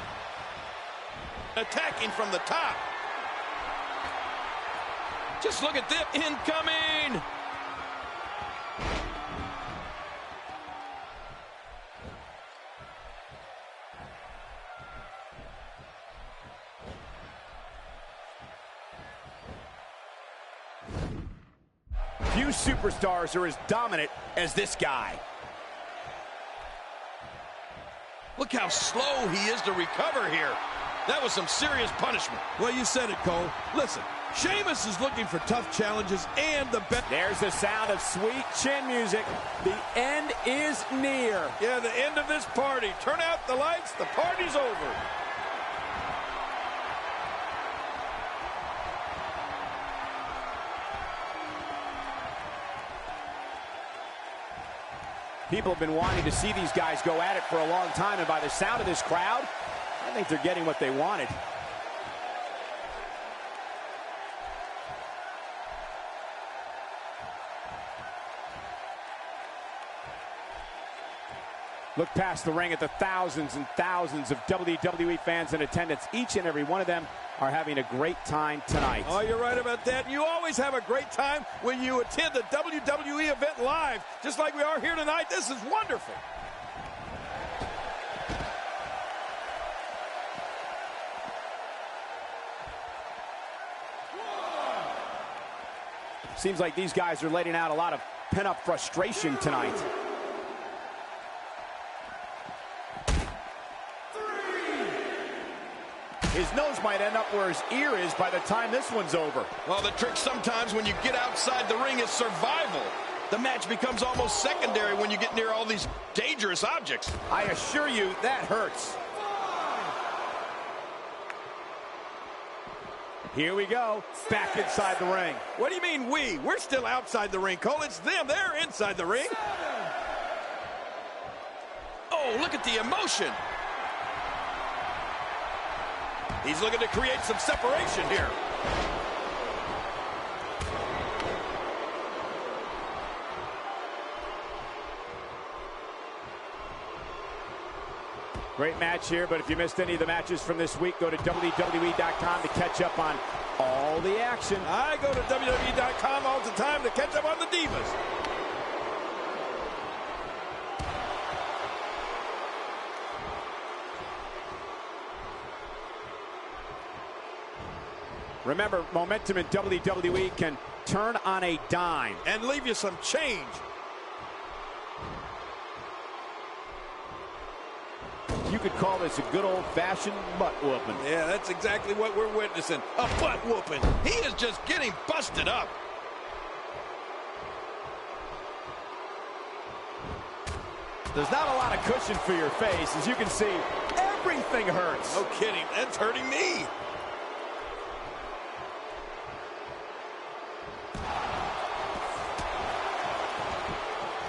Attacking from the top. Just look at this, incoming! Few superstars are as dominant as this guy. Look how slow he is to recover here. That was some serious punishment. Well, you said it, Cole. Listen, Sheamus is looking for tough challenges and the best. There's the sound of sweet chin music. The end is near. Yeah, the end of this party. Turn out the lights, the party's over. People have been wanting to see these guys go at it for a long time, and by the sound of this crowd, I think they're getting what they wanted. Look past the ring at the thousands and thousands of WWE fans in attendance. Each and every one of them are having a great time tonight. Oh, you're right about that. You always have a great time when you attend a WWE event live, just like we are here tonight. This is wonderful. Seems like these guys are letting out a lot of pent-up frustration tonight. His nose might end up where his ear is by the time this one's over. Well, the trick sometimes when you get outside the ring is survival. The match becomes almost secondary when you get near all these dangerous objects. I assure you, that hurts. Here we go, back inside the ring. What do you mean we? We're still outside the ring, Cole. It's them. They're inside the ring. Oh, look at the emotion. He's looking to create some separation here. Great match here, but if you missed any of the matches from this week, go to WWE.com to catch up on all the action. I go to WWE.com all the time to catch up on the Divas. Remember, momentum in WWE can turn on a dime. And leave you some change. You could call this a good old-fashioned butt whooping. Yeah, that's exactly what we're witnessing. A butt whooping. He is just getting busted up. There's not a lot of cushion for your face. As you can see, everything hurts. No kidding. That's hurting me.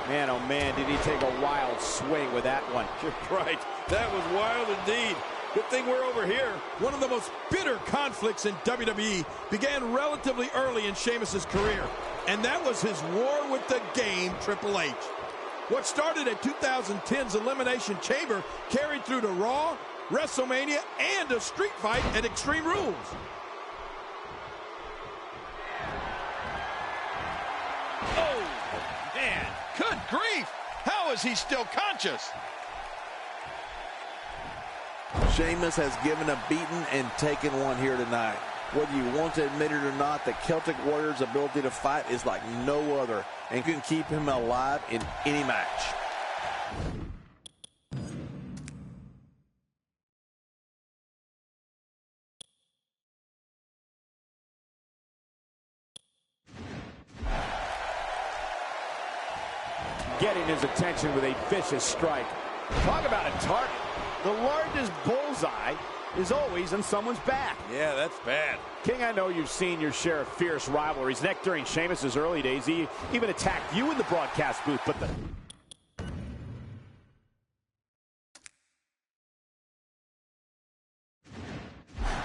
Man, oh man, did he take a wild swing with that one. You're right. That was wild indeed. Good thing we're over here. One of the most bitter conflicts in WWE began relatively early in Sheamus' career, and that was his war with the game, Triple H. What started at 2010's Elimination Chamber carried through to Raw, WrestleMania, and a street fight at Extreme Rules. is he still conscious? Sheamus has given a beating and taken one here tonight. Whether you want to admit it or not, the Celtic Warrior's ability to fight is like no other and can keep him alive in any match. Getting his attention with a vicious strike. Talk about a target. The largest bullseye is always in someone's back. Yeah, that's bad. King, I know you've seen your share of fierce rivalries. Neck during Sheamus' early days, he even attacked you in the broadcast booth, but the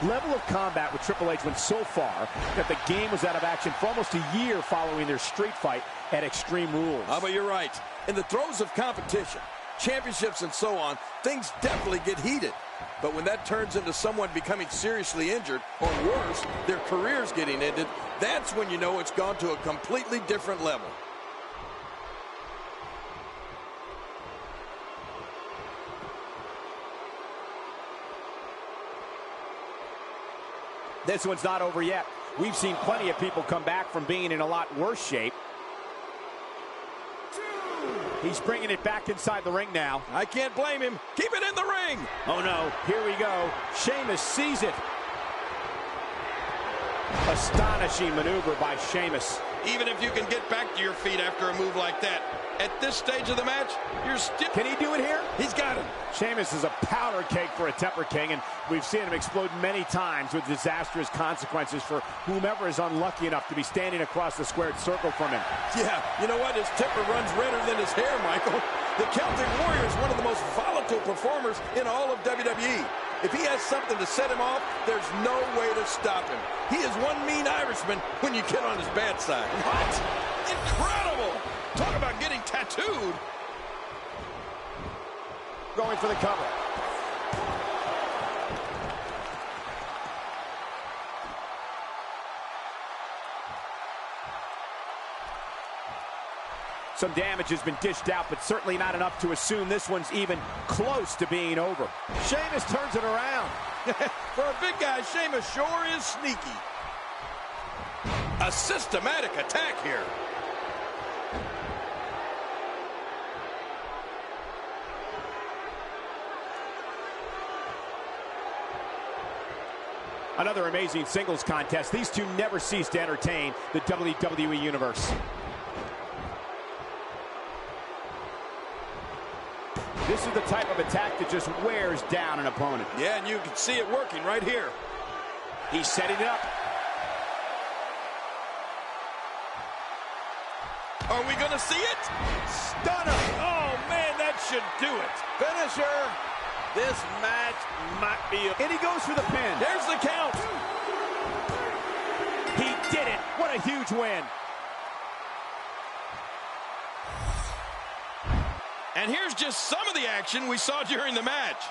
level of combat with Triple H went so far that the game was out of action for almost a year following their street fight at Extreme Rules. But you're right. In the throes of competition, championships and so on, things definitely get heated. But when that turns into someone becoming seriously injured, or worse, their careers getting ended, that's when you know it's gone to a completely different level. This one's not over yet. We've seen plenty of people come back from being in a lot worse shape. He's bringing it back inside the ring now. I can't blame him. Keep it in the ring. Oh, no. Here we go. Sheamus sees it. Astonishing maneuver by Sheamus. Even if you can get back to your feet after a move like that, at this stage of the match, you're still... Can he do it here? He's got it. Sheamus is a powder keg for a temper king, and we've seen him explode many times with disastrous consequences for whomever is unlucky enough to be standing across the squared circle from him. Yeah, you know what? His temper runs redder than his hair, Michael. The Celtic Warrior is one of the most volatile performers in all of WWE. If he has something to set him off, there's no way to stop him. He is one mean Irishman when you get on his bad side. What? Incredible! Talk about getting tattooed. Going for the cover. Some damage has been dished out, but certainly not enough to assume this one's even close to being over. Sheamus turns it around. For a big guy, Sheamus sure is sneaky. A systematic attack here. Another amazing singles contest. These two never cease to entertain the WWE Universe. This is the type of attack that just wears down an opponent. Yeah, and you can see it working right here. He's setting it up. Are we going to see it? Stunner! Oh, man, that should do it. Finisher! This match might be And he goes for the pin. There's the count. He did it. What a huge win. And here's just some of the action we saw during the match.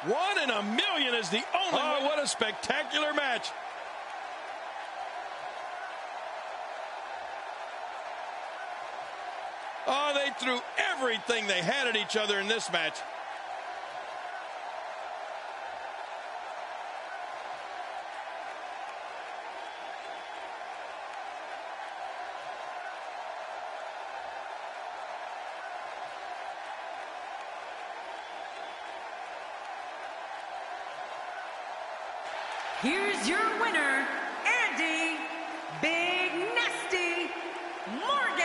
One in a million is the only way. Oh, what a spectacular match. Oh, they threw everything they had at each other in this match. Here's your winner, Andy Big Nasty Morgan.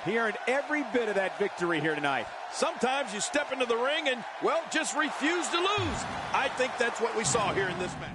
He earned every bit of that victory here tonight. Sometimes you step into the ring and, well, just refuse to lose. I think that's what we saw here in this match.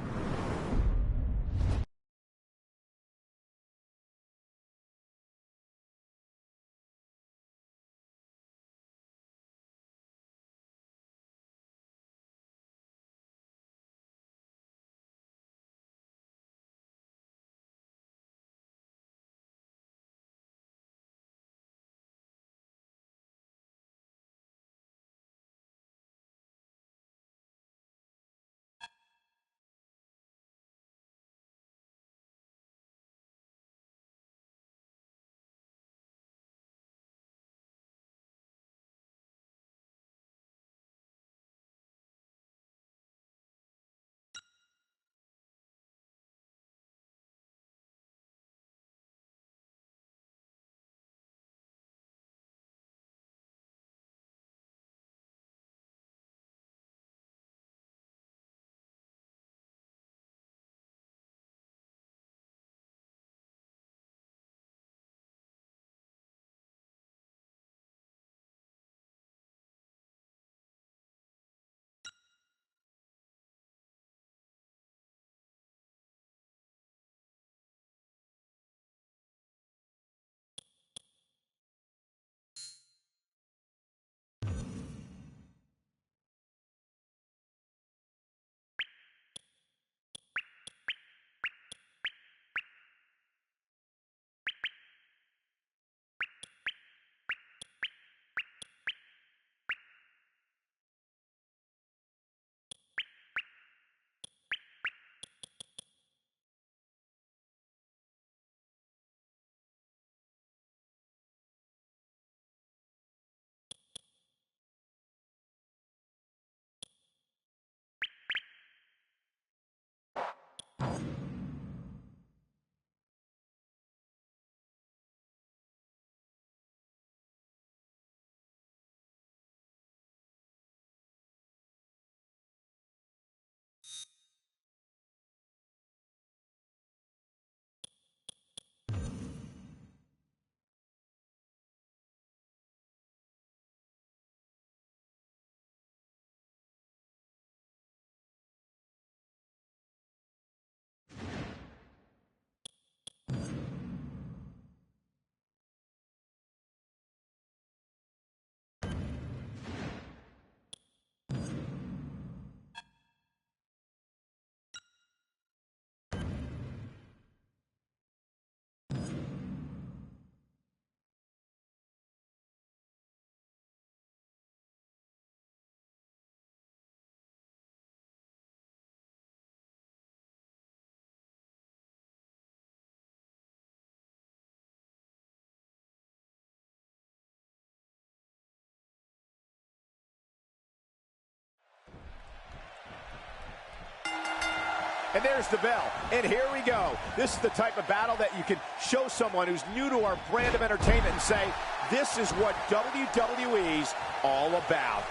And there's the bell. And here we go. This is the type of battle that you can show someone who's new to our brand of entertainment and say, this is what WWE's all about.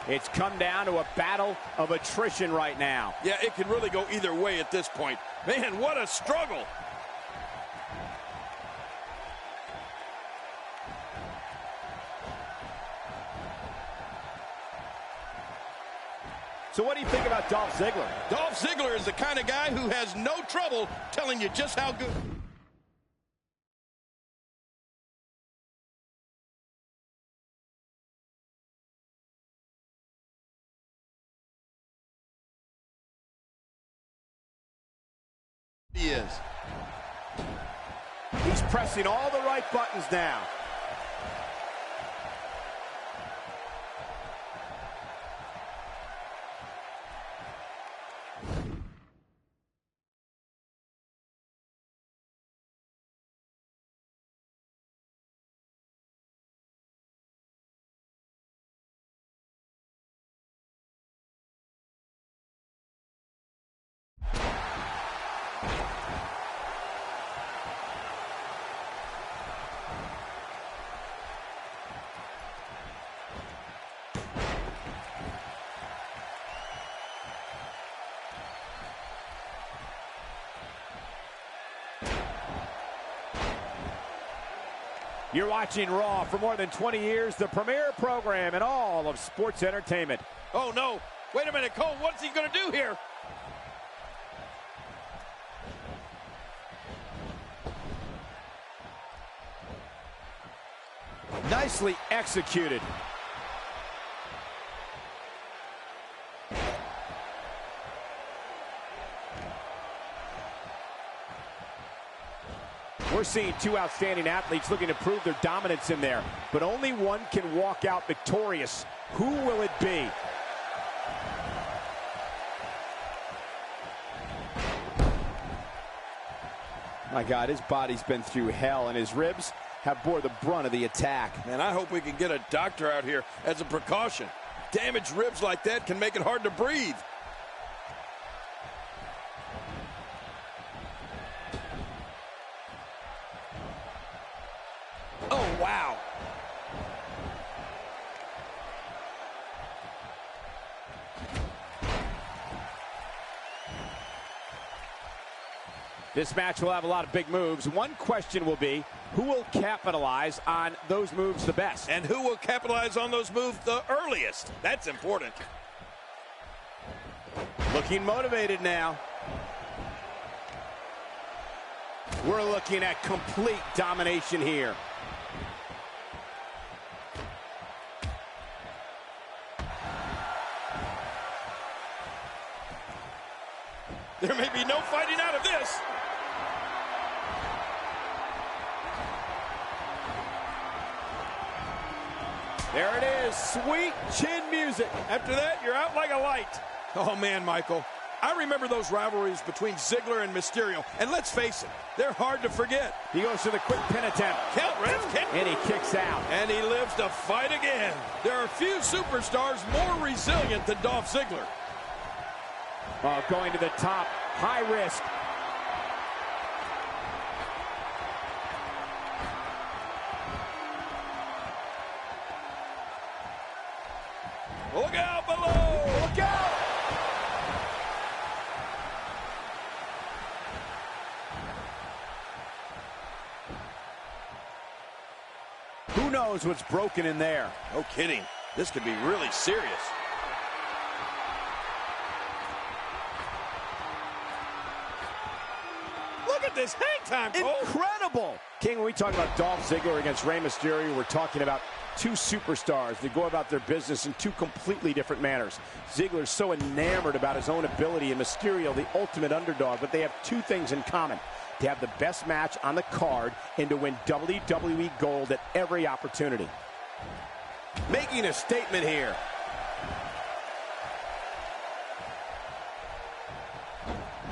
It's come down to a battle of attrition right now. Yeah, it can really go either way at this point. Man, what a struggle. So what do you think about Dolph Ziggler? Dolph Ziggler is the kind of guy who has no trouble telling you just how good he is. He's pressing all the right buttons now. You're watching Raw. For more than 20 years, the premier program in all of sports entertainment. Oh, no. Wait a minute, Cole. What's he going to do here? Nicely executed. We're seeing two outstanding athletes looking to prove their dominance in there, but only one can walk out victorious. Who will it be? My God, his body's been through hell, and his ribs have bore the brunt of the attack. Man, I hope we can get a doctor out here as a precaution. Damaged ribs like that can make it hard to breathe. Oh, wow. This match will have a lot of big moves. One question will be, who will capitalize on those moves the best? And who will capitalize on those moves the earliest? That's important. Looking motivated now. We're looking at complete domination here. There may be no fighting out of this. There it is, sweet chin music. After that, you're out like a light. Oh, man, Michael. I remember those rivalries between Ziggler and Mysterio, and let's face it, they're hard to forget. He goes for the quick pin attempt. Count, Ref, count. And he kicks out. And he lives to fight again. There are few superstars more resilient than Dolph Ziggler. Oh, going to the top, high risk. Look out below! Look out! Who knows what's broken in there? No kidding. This could be really serious. Look at this hang time, Cole. Incredible! King, when we talk about Dolph Ziggler against Rey Mysterio, we're talking about two superstars that go about their business in two completely different manners. Ziggler's so enamored about his own ability, and Mysterio, the ultimate underdog, but they have two things in common: to have the best match on the card and to win WWE Gold at every opportunity. Making a statement here.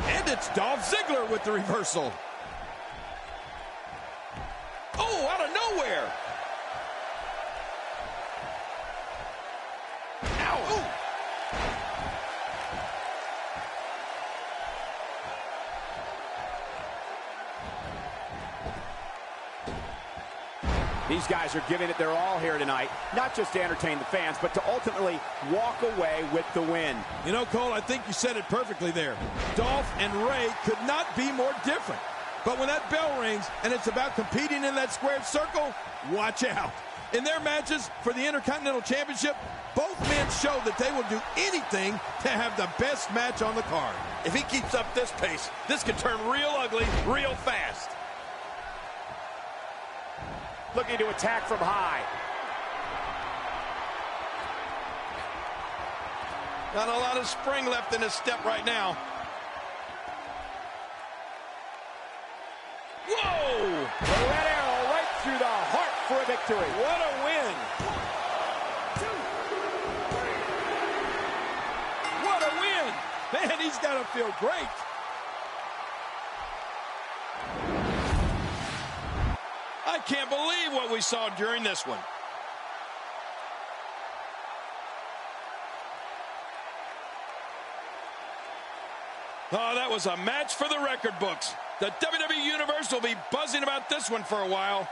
And it's Dolph Ziggler with the reversal. Oh, out of nowhere. Ow. These guys are giving it their all here tonight, not just to entertain the fans, but to ultimately walk away with the win. You know, Cole, I think you said it perfectly there. Dolph and Ray could not be more different. But when that bell rings and it's about competing in that squared circle, watch out. In their matches for the Intercontinental Championship, both men show that they will do anything to have the best match on the card. If he keeps up this pace, this could turn real ugly real fast. Looking to attack from high. Not a lot of spring left in his step right now. Whoa! The red arrow right through the heart for a victory. What a win! What a win! Man, he's got to feel great. I can't believe what we saw during this one. Oh, that was a match for the record books. The WWE Universe will be buzzing about this one for a while.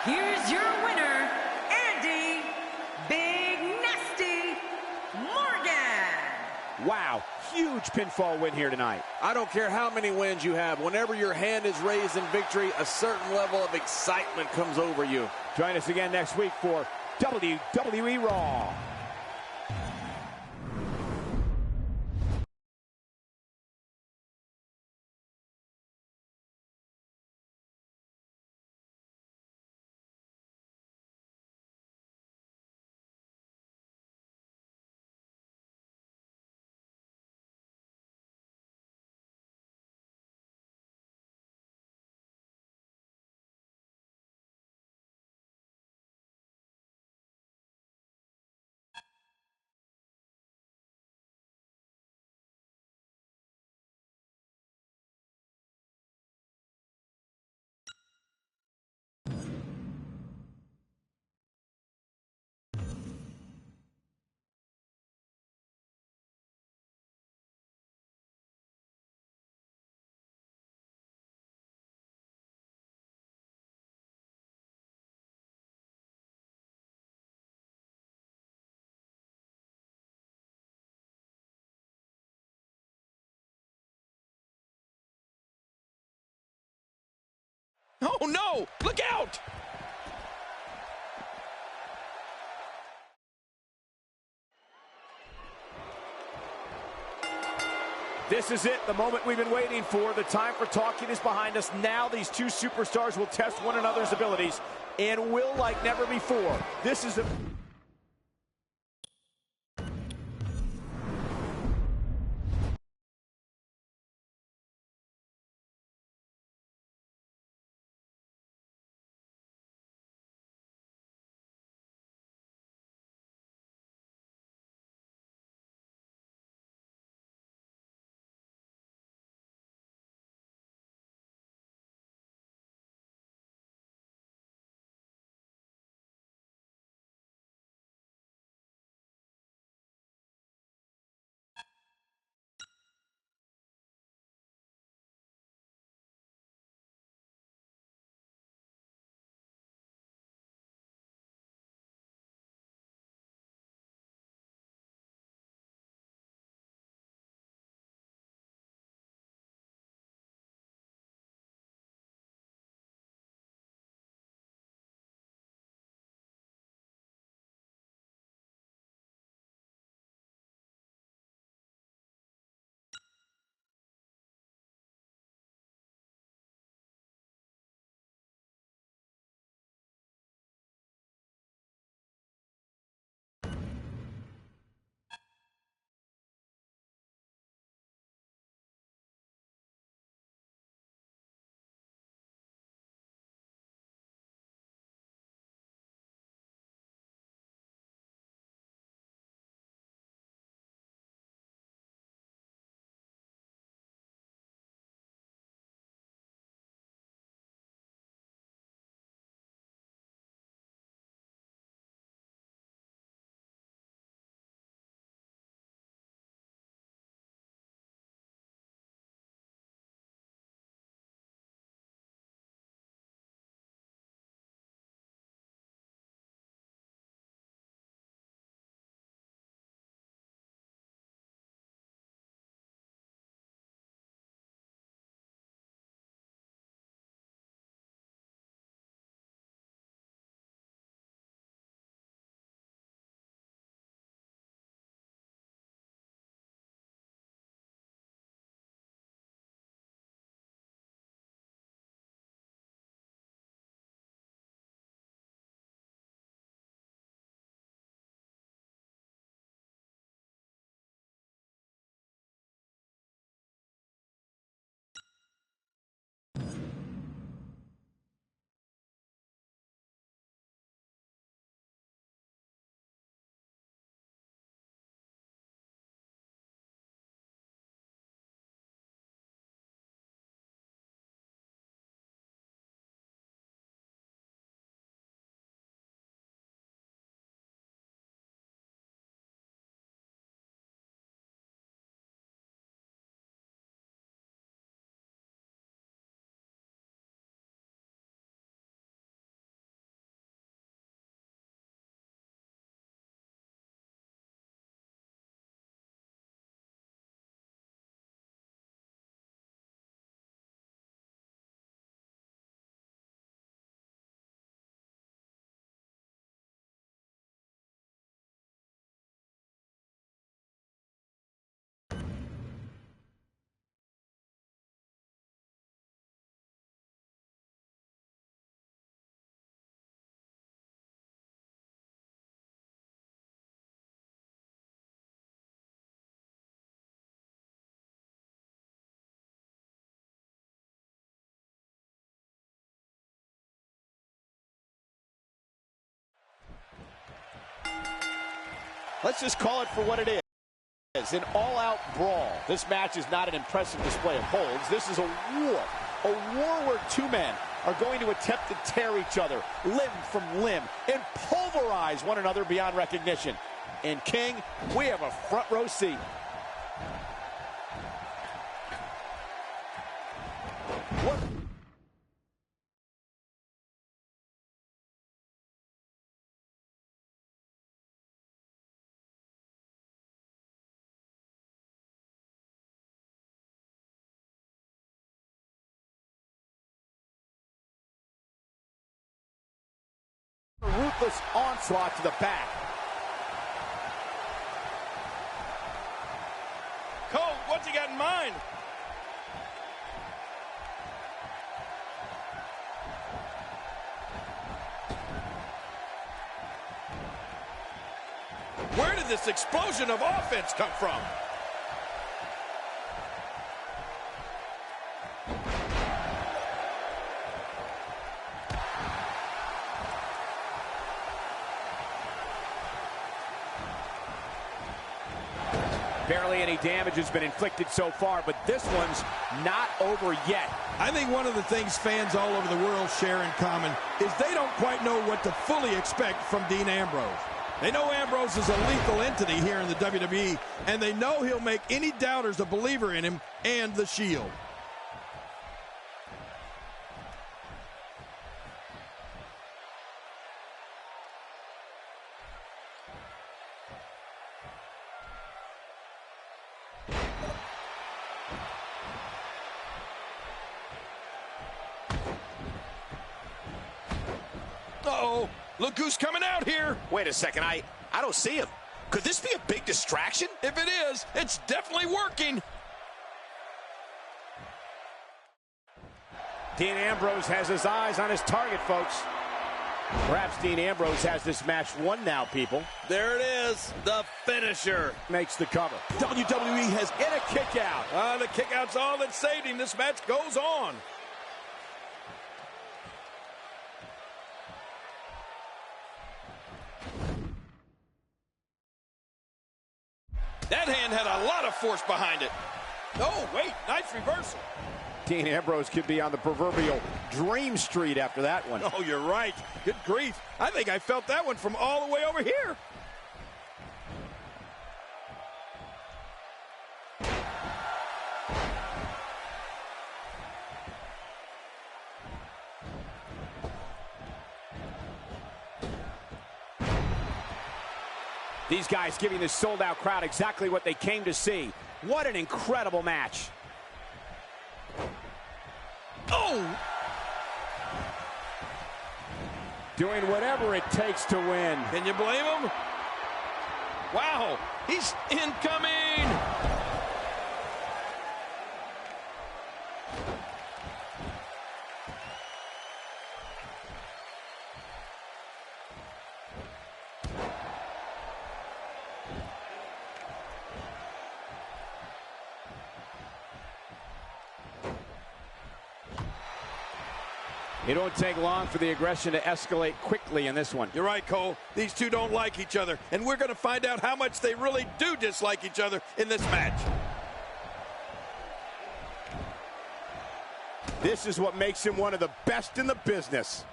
Here's your winner, Andy Big Nasty Morgan. Wow, huge pinfall win here tonight. I don't care how many wins you have. Whenever your hand is raised in victory, a certain level of excitement comes over you. Join us again next week for WWE Raw. Oh, no! Look out! This is it, the moment we've been waiting for. The time for talking is behind us. Now these two superstars will test one another's abilities and will like never before. This is a... Let's just call it for what it is. An all-out brawl. This match is not an impressive display of holds. This is a war. A war where two men are going to attempt to tear each other limb from limb and pulverize one another beyond recognition. And King, we have a front row seat. What? Ruthless onslaught to the back. Cole, what's he got in mind? Where did this explosion of offense come from? Barely any damage has been inflicted so far, but this one's not over yet. I think one of the things fans all over the world share in common is they don't quite know what to fully expect from Dean Ambrose. They know Ambrose is a lethal entity here in the WWE, and they know he'll make any doubters a believer in him and the Shield. Uh-oh, look who's coming out here. Wait a second, I don't see him. Could this be a big distraction? If it is, it's definitely working. Dean Ambrose has his eyes on his target, folks. Perhaps Dean Ambrose has this match won now, people. There it is, the finisher. Makes the cover. WWE has In a kick out. the kick out's all that saved him. This match goes on. That hand had a lot of force behind it. Oh, wait, nice reversal. Dean Ambrose could be on the proverbial dream street after that one. Oh, you're right. Good grief. I think I felt that one from all the way over here. These guys giving this sold-out crowd exactly what they came to see. What an incredible match. Oh! Doing whatever it takes to win. Can you blame him? Wow, he's incoming! It won't take long for the aggression to escalate quickly in this one. You're right, Cole. These two don't like each other, and we're going to find out how much they really do dislike each other in this match. This is what makes him one of the best in the business.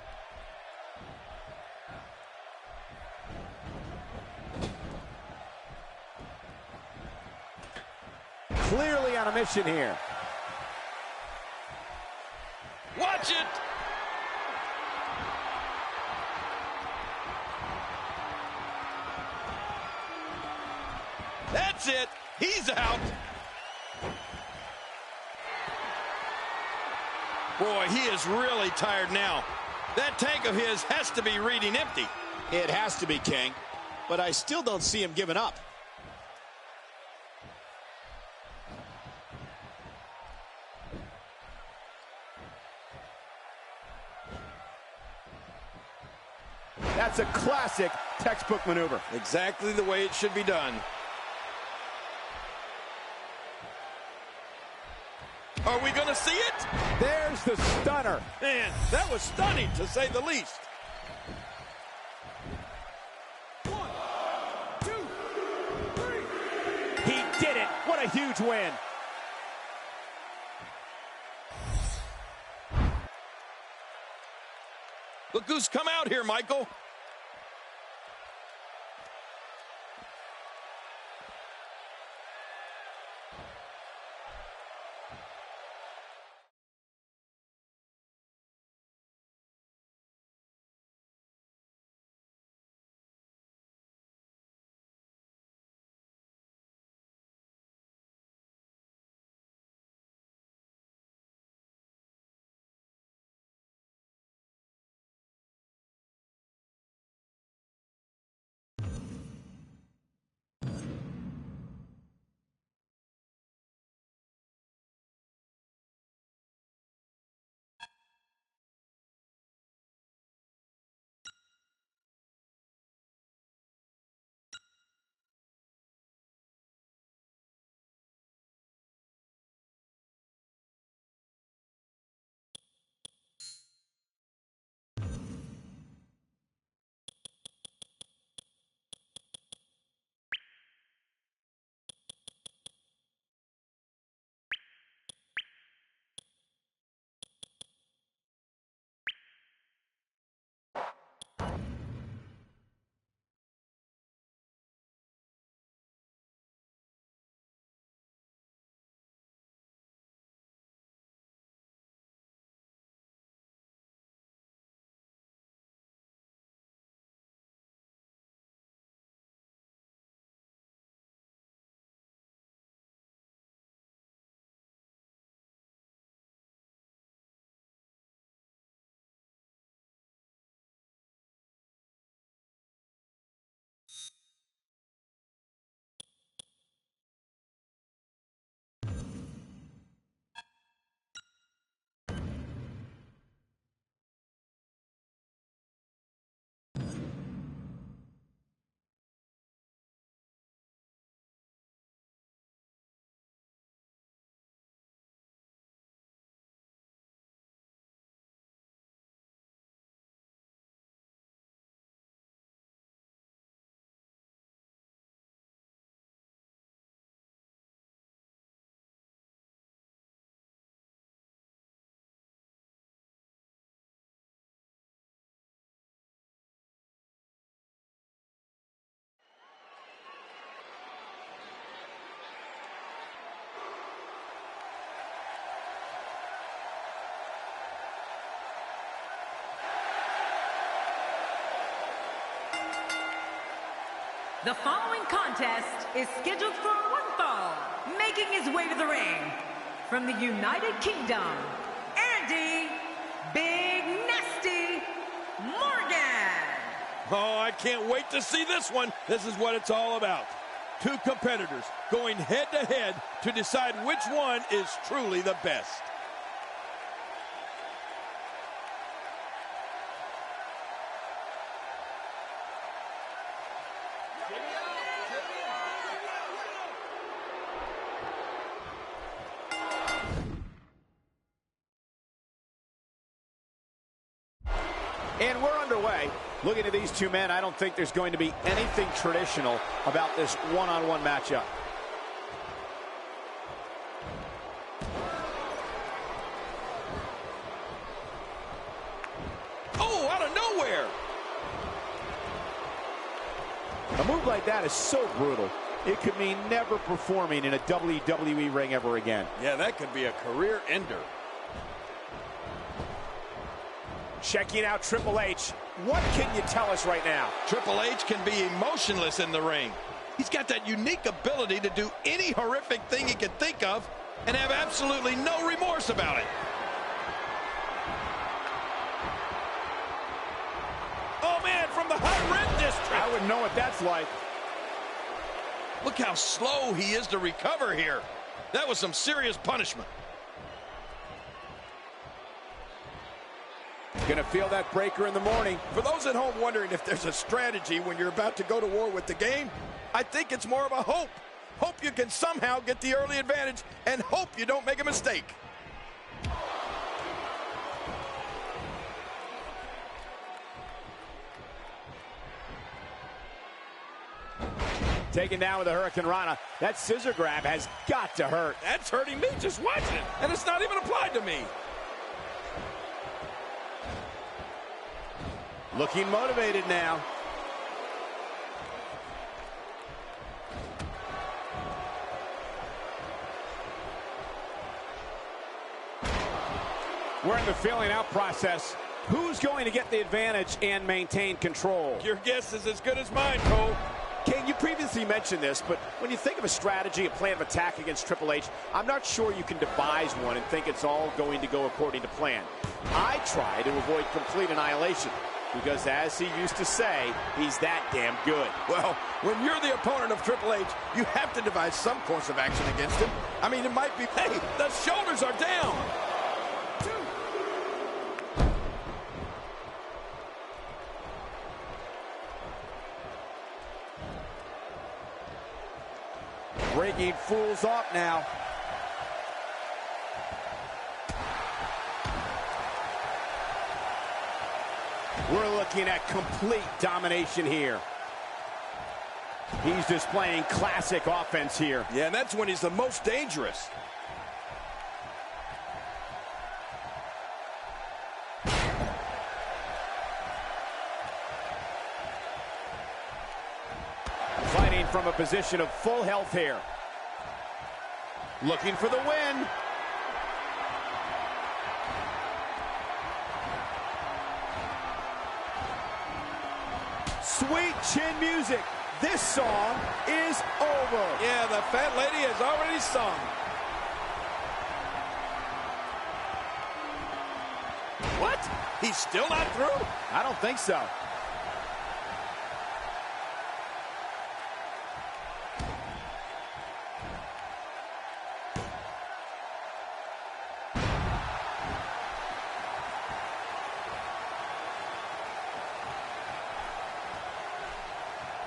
Clearly on a mission here. Watch it! That's it. He's out. Boy, he is really tired now. That tank of his has to be reading empty. It has to be, King. But I still don't see him giving up. That's a classic textbook maneuver. Exactly the way it should be done. Are we going to see it? There's the stunner. Man, that was stunning, to say the least. 1, 2, a huge win. Look who's come out here, Michael. The following contest is scheduled for one fall. Making his way to the ring from the United Kingdom, Andy Big Nasty Morgan. Oh, I can't wait to see this one. This is what it's all about. Two competitors going head-to-head to decide which one is truly the best. And we're underway. Looking at these two men, I don't think there's going to be anything traditional about this one-on-one matchup. Oh, out of nowhere! A move like that is so brutal. It could mean never performing in a WWE ring ever again. Yeah, that could be a career ender. Checking out Triple H. What can you tell us right now? Triple H can be emotionless in the ring. He's got that unique ability to do any horrific thing he can think of and have absolutely no remorse about it. Oh, man, from the high red district. I wouldn't know what that's like. Look how slow he is to recover here. That was some serious punishment. Gonna feel that breaker in the morning. For those at home wondering if there's a strategy when you're about to go to war with the game, I think it's more of a hope. Hope you can somehow get the early advantage and hope you don't make a mistake. Taken down with a Hurricane Rana. That scissor grab has got to hurt. That's hurting me just watching it, and it's not even applied to me. Looking motivated now. We're in the filling out process. Who's going to get the advantage and maintain control? Your guess is as good as mine, Cole. King, you previously mentioned this, but when you think of a strategy, a plan of attack against Triple H, I'm not sure you can devise one and think it's all going to go according to plan. I try to avoid complete annihilation because, as he used to say, he's that damn good. Well, when you're the opponent of Triple H, you have to devise some course of action against him. I mean, it might be, hey, the shoulders are down. Breaking fools off now. We're looking at complete domination here. He's displaying classic offense here. Yeah, and that's when he's the most dangerous. Fighting from a position of full health here. Looking for the win. Sweet chin music. This song is over. Yeah, the fat lady has already sung. What? He's still not through? I don't think so.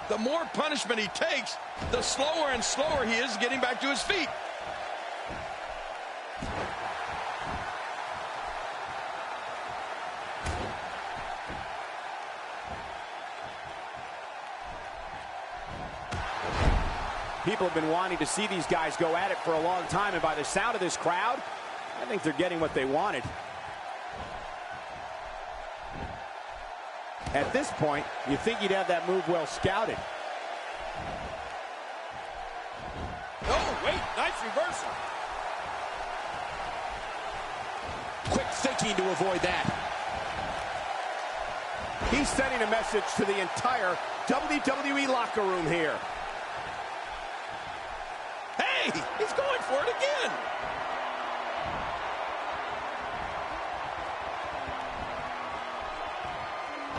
The more punishment he takes, the slower and slower he is getting back to his feet. People have been wanting to see these guys go at it for a long time, and by the sound of this crowd, I think they're getting what they wanted. At this point, you think you'd have that move well scouted. Oh, wait, nice reversal. Quick thinking to avoid that. He's sending a message to the entire WWE locker room here. Hey, he's going for it again.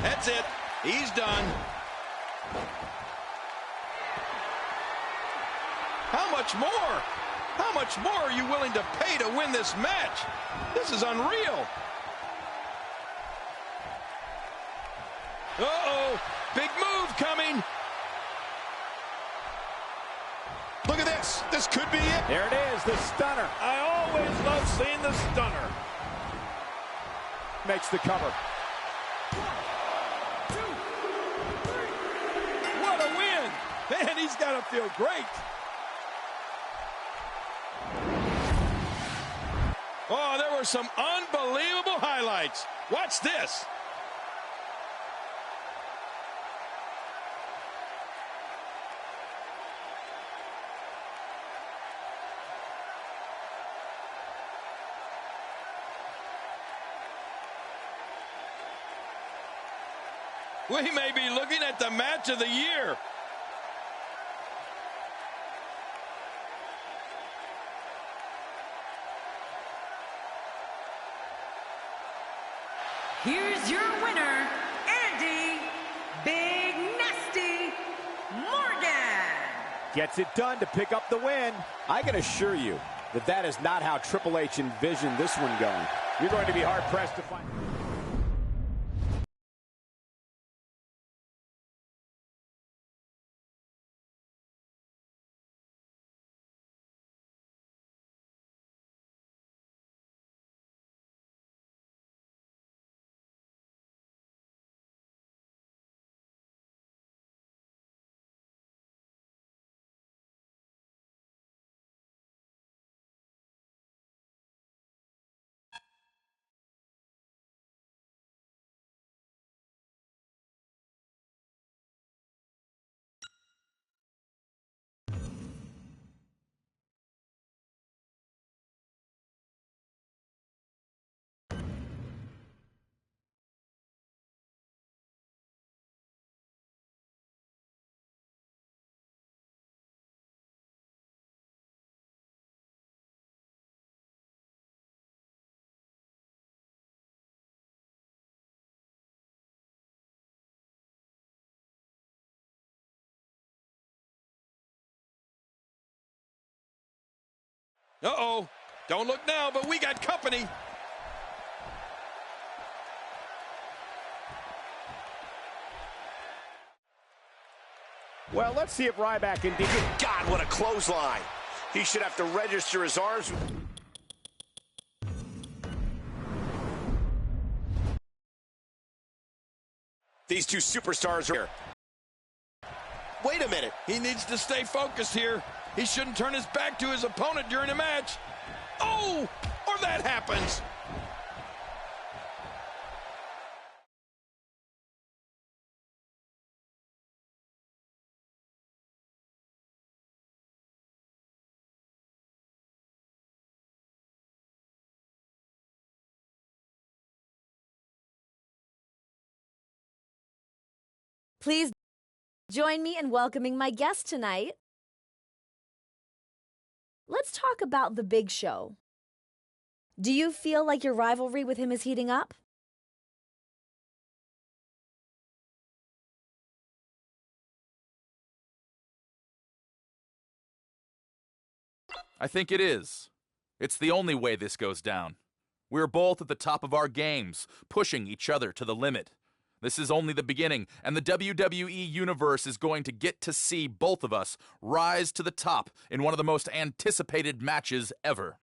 That's it. He's done. How much more? How much more are you willing to pay to win this match? This is unreal. Uh-oh. Big move coming. Look at this. This could be it. There it is, the stunner. I always love seeing the stunner. Makes the cover. What a win! Man, he's got to feel great. Oh, there were some unbelievable highlights. Watch this. We may be looking at the match of the year. Here's your winner, Andy Big Nasty Morgan. Gets it done to pick up the win. I can assure you that that is not how Triple H envisioned this one going. You're going to be hard-pressed to find... Uh-oh. Don't look now, but we got company. Well, let's see if Ryback indeed... God, what a clothesline. He should have to register his arms. These two superstars are here. Wait a minute. He needs to stay focused here. He shouldn't turn his back to his opponent during a match. Oh, or that happens. Please join me in welcoming my guest tonight. Let's talk about the Big Show. Do you feel like your rivalry with him is heating up? I think it is. It's the only way this goes down. We're both at the top of our games, pushing each other to the limit. This is only the beginning, and the WWE Universe is going to get to see both of us rise to the top in one of the most anticipated matches ever.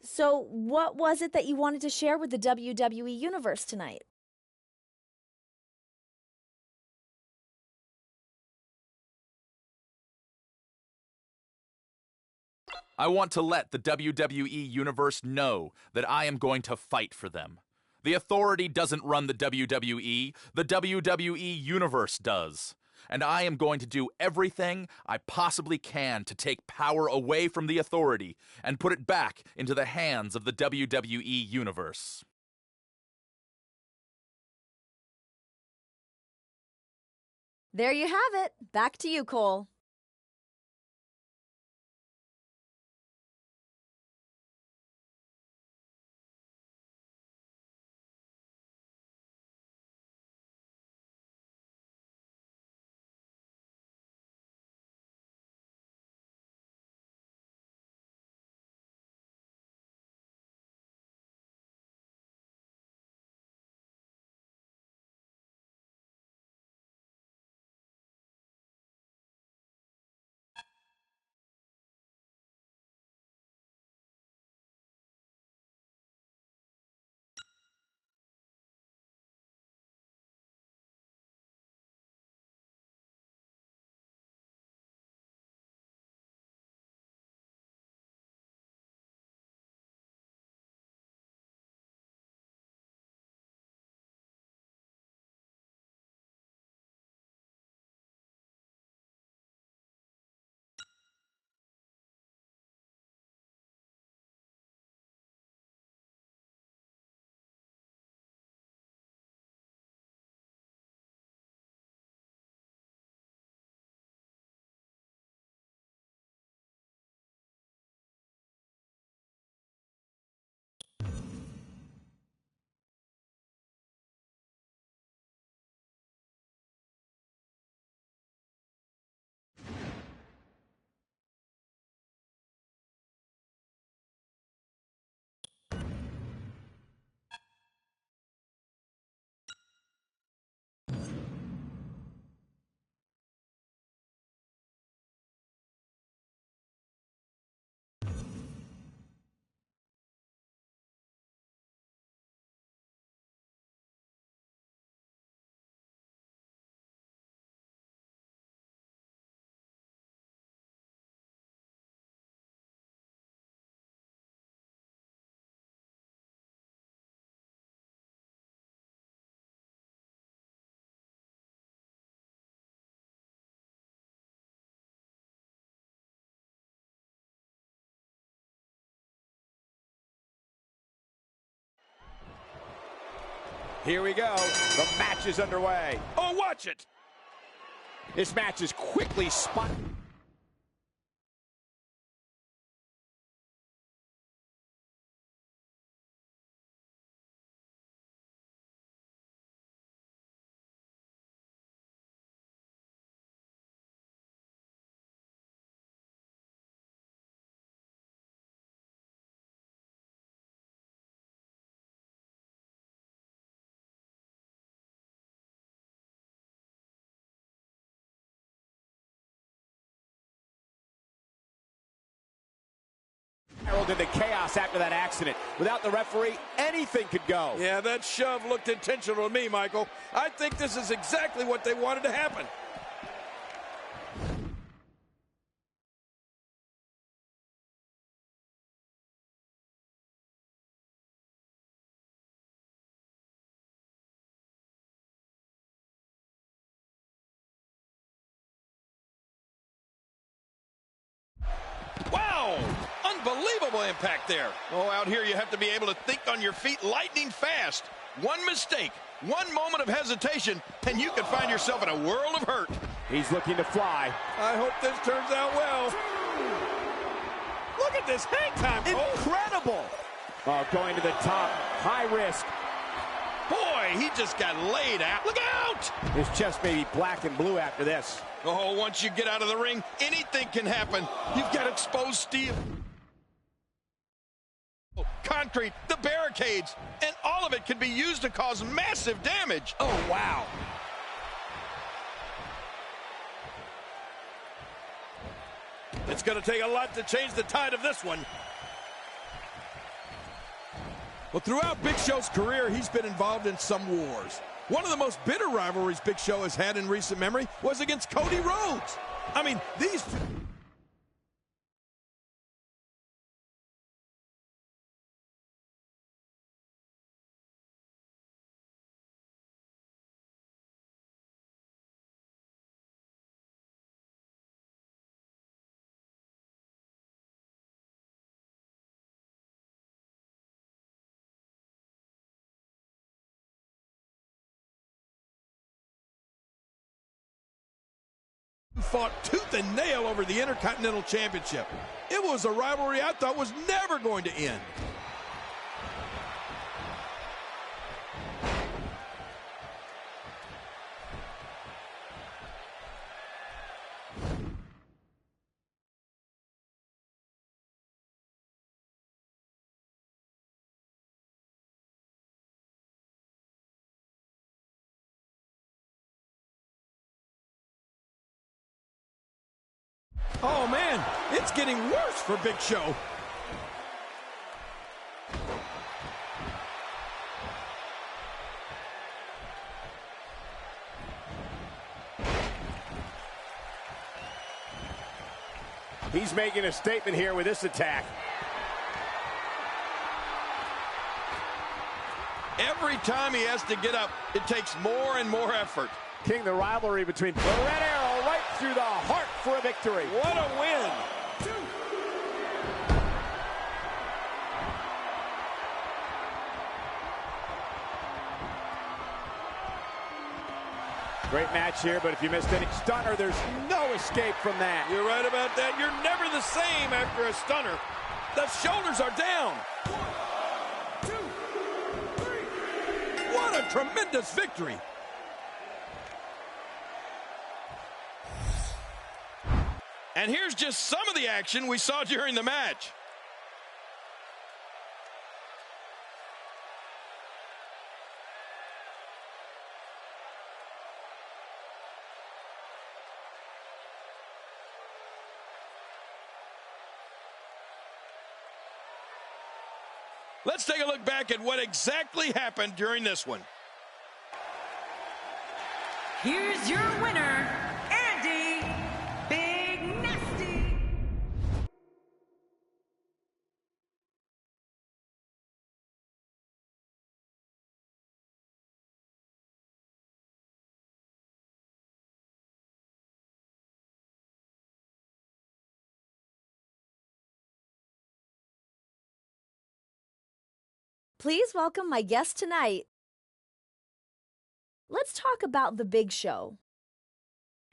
So, what was it that you wanted to share with the WWE Universe tonight? I want to let the WWE Universe know that I am going to fight for them. The Authority doesn't run the WWE Universe does. And I am going to do everything I possibly can to take power away from the Authority and put it back into the hands of the WWE Universe. There you have it. Back to you, Cole. Here we go. The match is underway. Oh, watch it. This match is quickly spun. spiraled into chaos after that accident. Without the referee, anything could go. Yeah, that shove looked intentional to me, Michael. I think this is exactly what they wanted to happen. Wow! Unbelievable impact there. Oh, out here you have to be able to think on your feet lightning fast. One mistake, one moment of hesitation, and you can find yourself in a world of hurt. He's looking to fly. I hope this turns out well. Look at this hang time, Cole. Incredible! Oh, going to the top. High risk. Boy, he just got laid out. Look out! His chest may be black and blue after this. Oh, once you get out of the ring, anything can happen. You've got exposed steel, concrete, the barricades, and all of it can be used to cause massive damage. Oh, wow. It's going to take a lot to change the tide of this one. Well, throughout Big Show's career, he's been involved in some wars. One of the most bitter rivalries Big Show has had in recent memory was against Cody Rhodes. I mean, these... fought tooth and nail over the Intercontinental Championship. It was a rivalry I thought was never going to end. Oh, man, it's getting worse for Big Show. He's making a statement here with this attack. Every time he has to get up, it takes more and more effort. King, the rivalry between the red arrow right through the heart for a victory. What a win. Great match here, but if you missed any stunner, there's no escape from that. You're right about that. You're never the same after a stunner. The shoulders are down. 1, 2, 3. What a tremendous victory. And here's just some of the action we saw during the match. Let's take a look back at what exactly happened during this one. Here's your winner, Andy Big Nasty. Please welcome my guest tonight. Let's talk about the Big Show.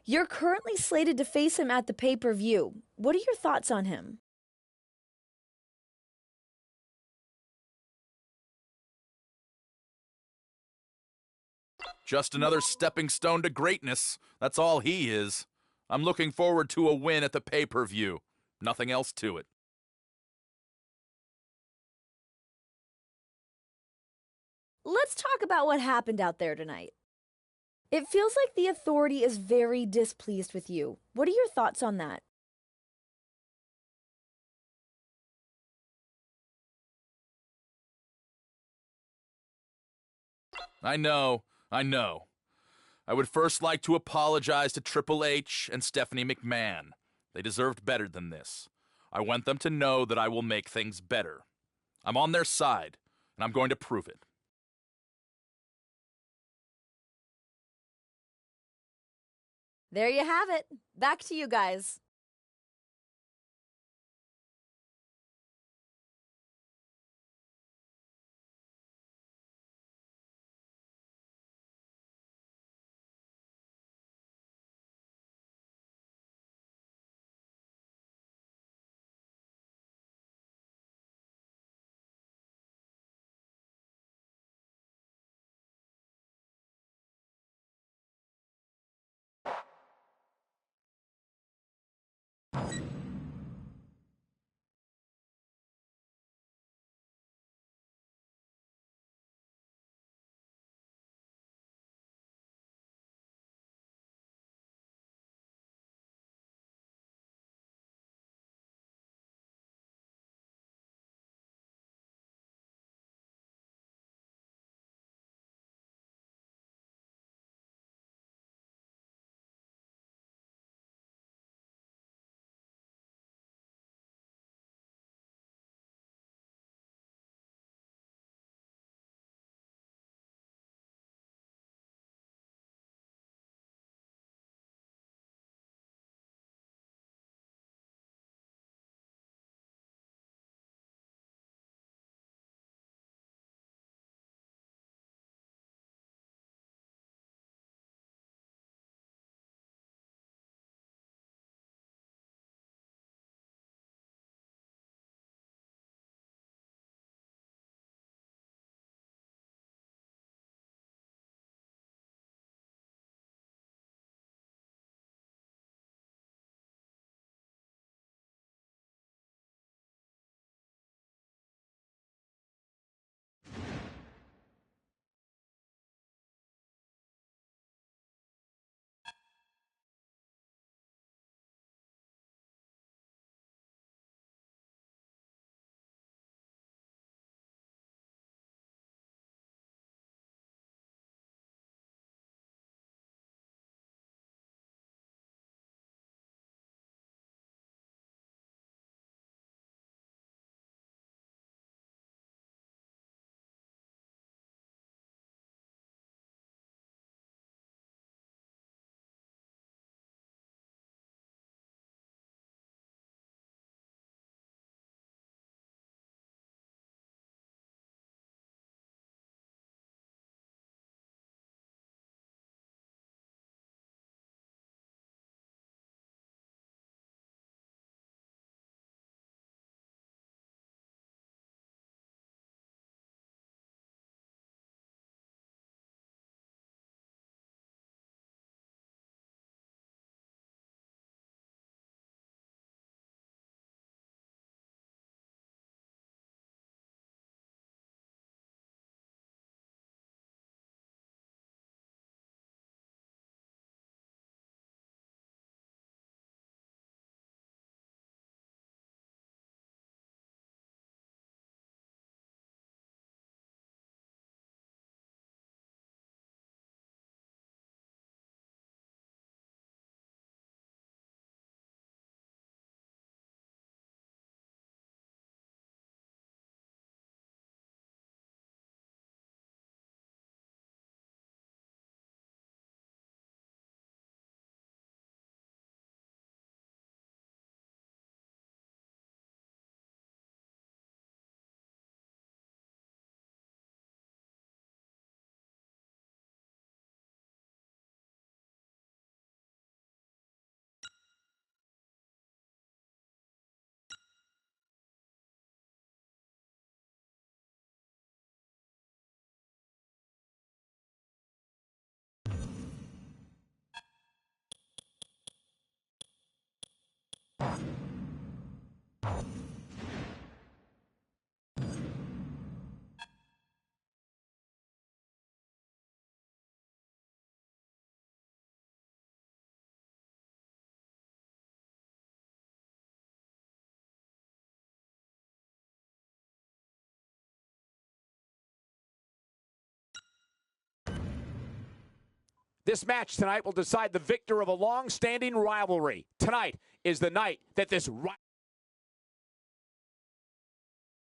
You're currently slated to face him at the pay-per-view. What are your thoughts on him? Just another stepping stone to greatness. That's all he is. I'm looking forward to a win at the pay-per-view. Nothing else to it. Let's talk about what happened out there tonight. It feels like the Authority is very displeased with you. What are your thoughts on that? I know. I would first like to apologize to Triple H and Stephanie McMahon. They deserved better than this. I want them to know that I will make things better. I'm on their side, and I'm going to prove it. There you have it. Back to you guys. This match tonight will decide the victor of a long-standing rivalry. Tonight is the night that this